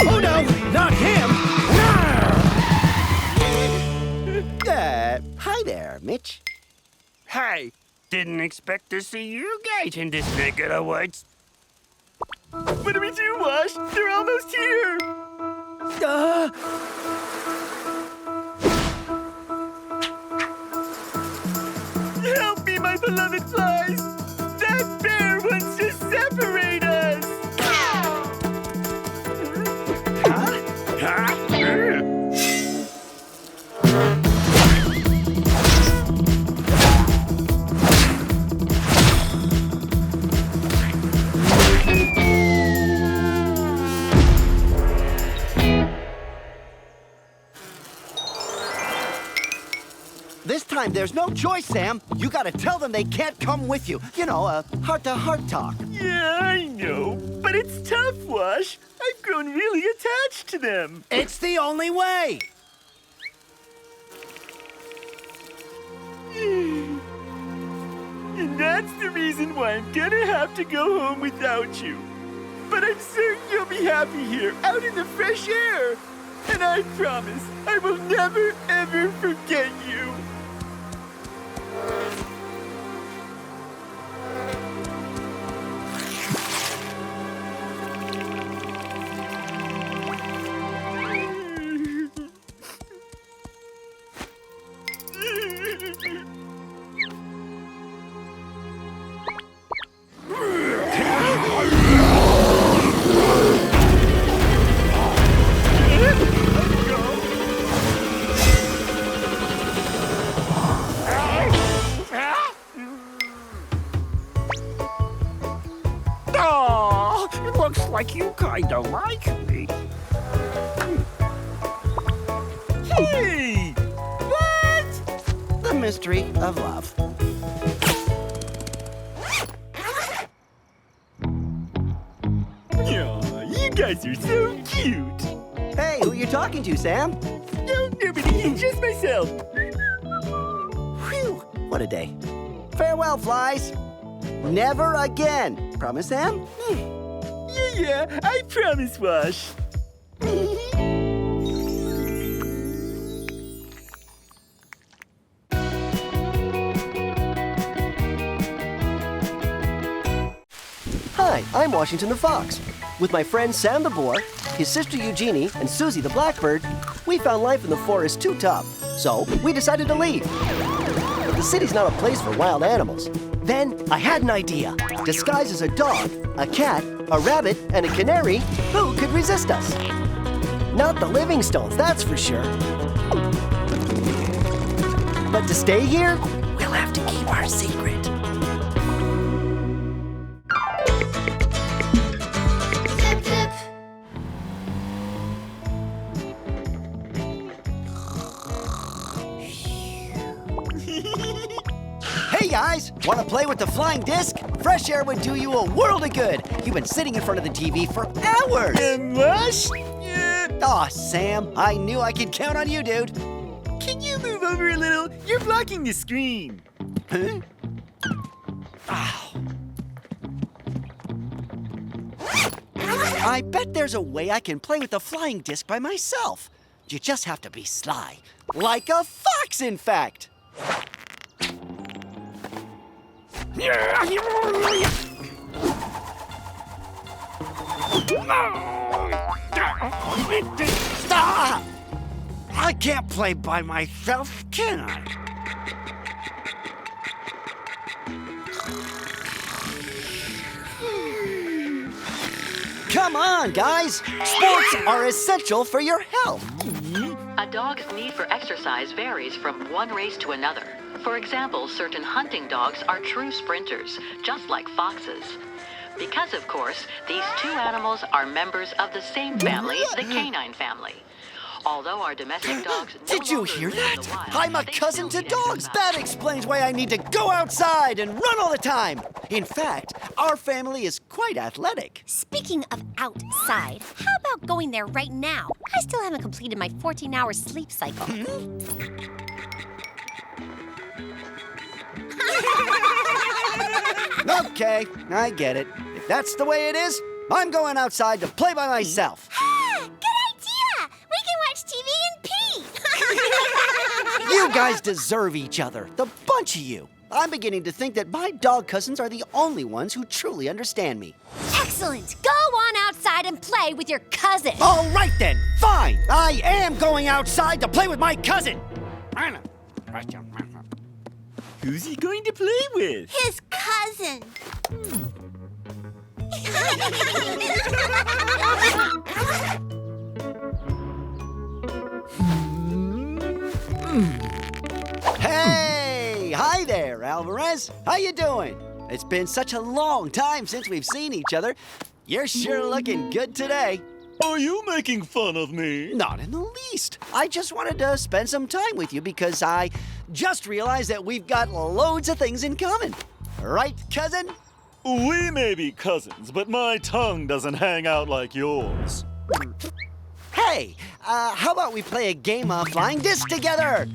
Oh no! Not him! Hi there, Mitch. Hey, didn't expect to see you guys in this neck of the woods. What do we do, Wash? They're almost here. Help me, my beloved flies! That bear wants to separate us! This time there's no choice, Sam. You gotta tell them they can't come with you. You know, a heart-to-heart talk. Yeah, I know. But it's tough, Wash. I've grown really attached to them. It's the only way! And that's the reason why I'm gonna have to go home without you. But I'm certain you'll be happy here, out in the fresh air. And I promise, I will never, ever forget you. Looks like you kinda like me. Hey! What? The mystery of love. Aw, you guys are so cute. Hey, who you talking to, Sam? No, nobody, just myself. Whew, what a day. Farewell, flies. Never again. Promise, Sam? Yeah, I promise, Wash. Hi, I'm Washington the Fox. With my friend Sam the Boar, his sister Eugénie, and Suzie the Blackbird, we found life in the forest too tough, so we decided to leave. The city's not a place for wild animals. Then I had an idea. Disguised as a dog, a cat, a rabbit, and a canary, who could resist us? Not the Livingstones, that's for sure. But to stay here, we'll have to keep our secret. Zip, zip. Hey guys, want to play with the flying disc? Fresh air would do you a world of good. You've been sitting in front of the TV for hours. Wash? Aw, Sam, I knew I could count on you, dude. Can you move over a little? You're blocking the screen. Huh? Ow. I bet there's a way I can play with the flying disc by myself. You just have to be sly. Like a fox, in fact. Stop! I can't play by myself, can I? Come on, guys! Sports are essential for your health. A dog's need for exercise varies from one race to another. For example, certain hunting dogs are true sprinters, just like foxes. Because, of course, these two animals are members of the same family, the canine family. Although our domestic dogs Did you hear that? I'm a cousin to dogs. That explains why I need to go outside and run all the time. In fact, our family is quite athletic. Speaking of outside, how about going there right now? I still haven't completed my 14-hour sleep cycle. Okay, I get it. If that's the way it is, I'm going outside to play by myself. TV in peace. You guys deserve each other, the bunch of you. I'm beginning to think that my dog cousins are the only ones who truly understand me. Excellent. Go on outside and play with your cousin. All right then, fine. I am going outside to play with my cousin. Who's he going to play with? His cousin. Hey, hi there, Alvarez. How you doing? It's been such a long time since we've seen each other. You're sure looking good today. Are you making fun of me? Not in the least. I just wanted to spend some time with you because I just realized that we've got loads of things in common. Right, cousin? We may be cousins, but my tongue doesn't hang out like yours. Hey, how about we play a game of flying disc together?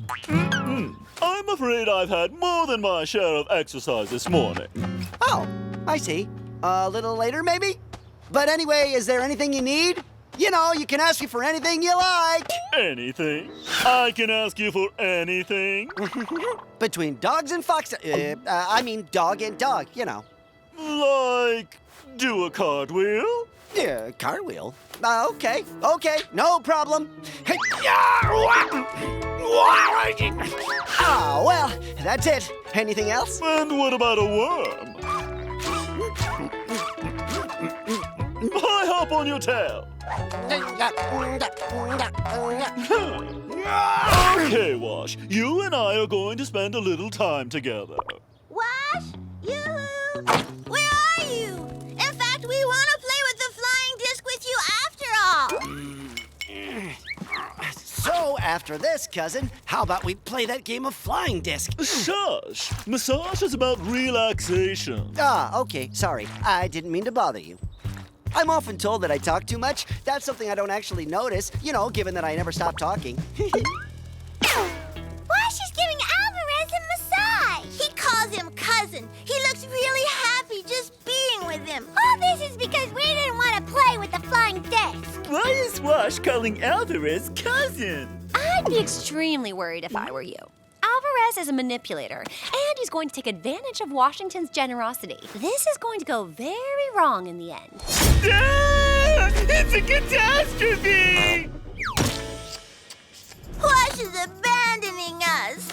I'm afraid I've had more than my share of exercise this morning. Oh, I see. A little later, maybe? But anyway, is there anything you need? You know, you can ask me for anything you like. Anything? I can ask you for anything? Between dogs and foxes. I mean dog and dog, you know. Like, do a cartwheel? Yeah, cartwheel. Okay, no problem. Oh, well, that's it. Anything else? And what about a worm? I hop on your tail. Okay, Wash. You and I are going to spend a little time together. Wash? Yoo-hoo! Where are you? In fact, we want to play with the flying disc with you after all. So, after this, cousin, how about we play that game of flying disc? Shush! Massage is about relaxation. Ah, okay, sorry. I didn't mean to bother you. I'm often told that I talk too much. That's something I don't actually notice, you know, given that I never stop talking. Wash is giving Alvarez a massage. He calls him cousin. He looks really happy just being with him. All this is because we didn't want to play with the flying disc. Why is Wash calling Alvarez cousin? I'd be extremely worried if I were you. Alvarez is a manipulator, and he's going to take advantage of Washington's generosity. This is going to go very wrong in the end. Ah, it's a catastrophe! Wash is abandoning us.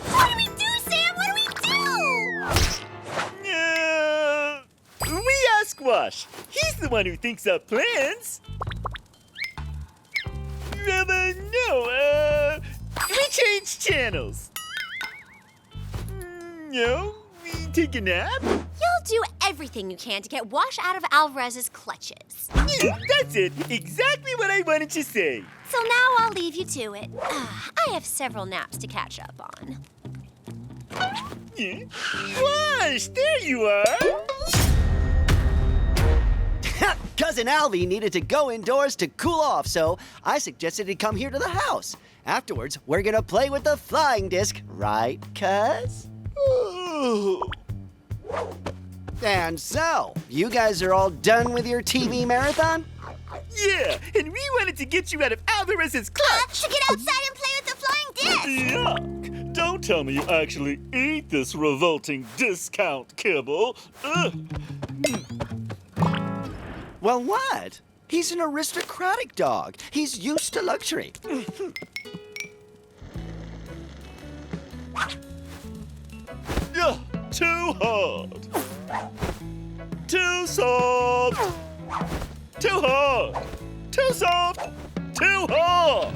What do we do, Sam? What do we do? We ask Wash. He's the one who thinks up plans. No, we change channels. No, we take a nap. You'll do everything you can to get Wash out of Alvarez's clutches. That's it. Exactly what I wanted to say. So now I'll leave you to it. I have several naps to catch up on. Wash, there you are. Cousin Alvy needed to go indoors to cool off, so I suggested he come here to the house. Afterwards, we're gonna play with the flying disc, right, cuz? And so, you guys are all done with your TV marathon? Yeah, and we wanted to get you out of Alvarez's clutch. To get outside and play with the flying disc. Yuck! Don't tell me you actually eat this revolting discount kibble. Ugh. Well, what? He's an aristocratic dog. He's used to luxury. Ugh, too hard. Too soft. Too hard. Too soft. Too hard.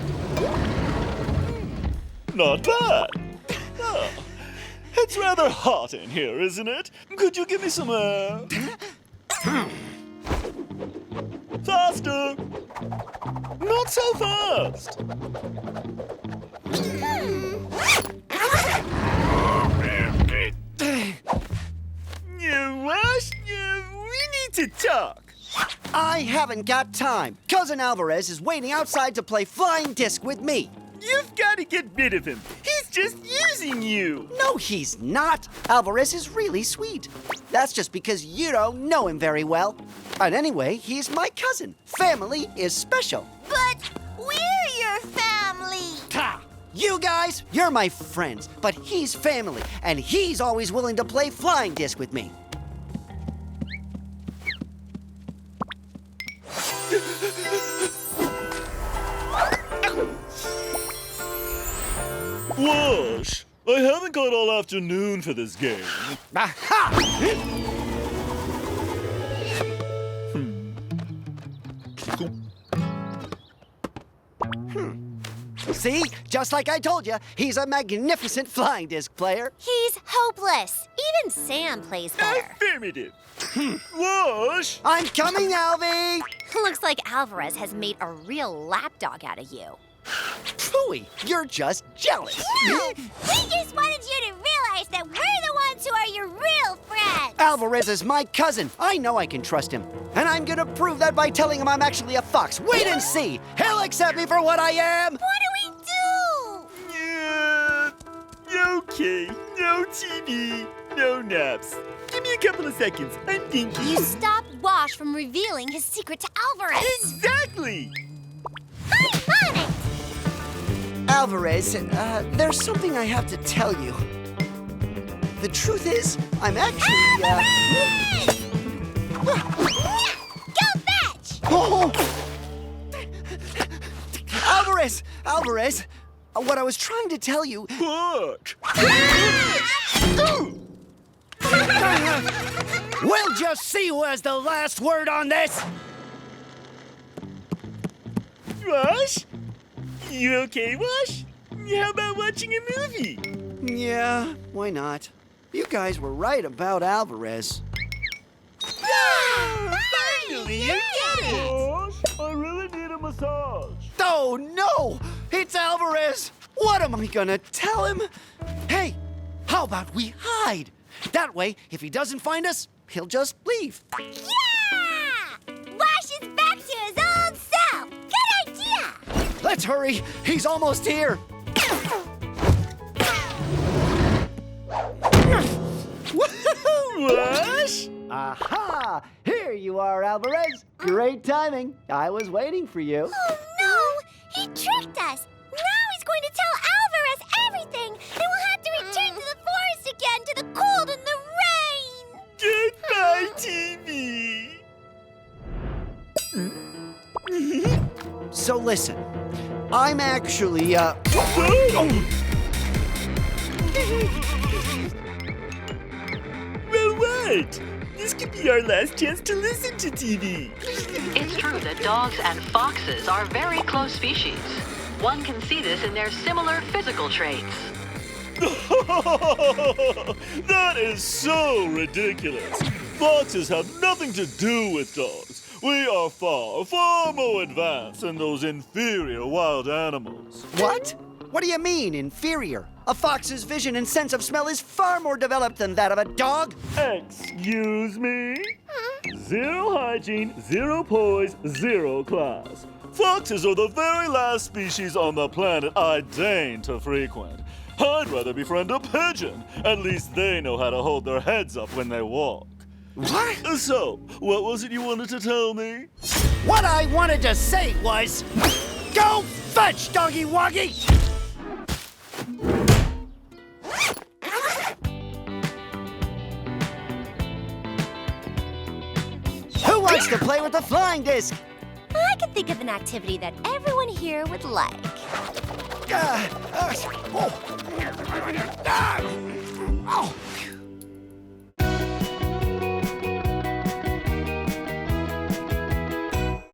Not bad. Oh, it's rather hot in here, isn't it? Could you give me some air? Faster. Not so fast. You Wash, we need to talk. I haven't got time. Cousin Alvarez is waiting outside to play flying disc with me. You've got to get rid of him. He's just using you. No, he's not. Alvarez is really sweet. That's just because you don't know him very well. And anyway, he's my cousin. Family is special. But we're your family. Ha! You guys, you're my friends, but he's family, and he's always willing to play flying disc with me. Wash, I haven't got all afternoon for this game. Aha! See? Just like I told you, he's a magnificent flying disc player. He's hopeless. Even Sam plays better. Affirmative. Wash! I'm coming, Alvy! Looks like Alvarez has made a real lapdog out of you. Phooey, you're just jealous. No, we just wanted you to realize that we're the ones who are your real friends. Alvarez is my cousin. I know I can trust him. And I'm gonna prove that by telling him I'm actually a fox. Wait and see. He'll accept me for what I am. What do we do? Okay, no TV, no naps. Give me a couple of seconds. I'm thinking. You stopped Wash from revealing his secret to Alvarez. Exactly. I'm on it. Alvarez, there's something I have to tell you. The truth is, I'm actually, Go fetch! Oh! Alvarez, what I was trying to tell you... What? We'll just see who has the last word on this. Wash? You okay, Wash? How about watching a movie? Yeah, why not? You guys were right about Alvarez. Finally, you get it! Wash, I really need a massage. Oh, no! It's Alvarez! What am I gonna tell him? Hey, how about we hide? That way, if he doesn't find us, he'll just leave. Yeah! Wash is back to his old self. Good idea. Let's hurry. He's almost here. Wash? Aha! Here you are, Alvarez. Great timing. I was waiting for you. Oh, no! He tricked us. Now he's going to tell Alvarez everything, and we'll have to return to the forest again, to the cold and the rain. Goodbye, TV. So listen, I'm actually, Well, what? This could be our last chance to listen to TV. It's true that dogs and foxes are very close species. One can see this in their similar physical traits. That is so ridiculous. Foxes have nothing to do with dogs. We are far, far more advanced than those inferior wild animals. What? What do you mean, inferior? A fox's vision and sense of smell is far more developed than that of a dog. Excuse me? Zero hygiene, zero poise, zero class. Foxes are the very last species on the planet I deign to frequent. I'd rather befriend a pigeon. At least they know how to hold their heads up when they walk. What? So, what was it you wanted to tell me? What I wanted to say was, go fetch, doggy woggy! Who wants to play with the flying disc? I can think of an activity that everyone here would like.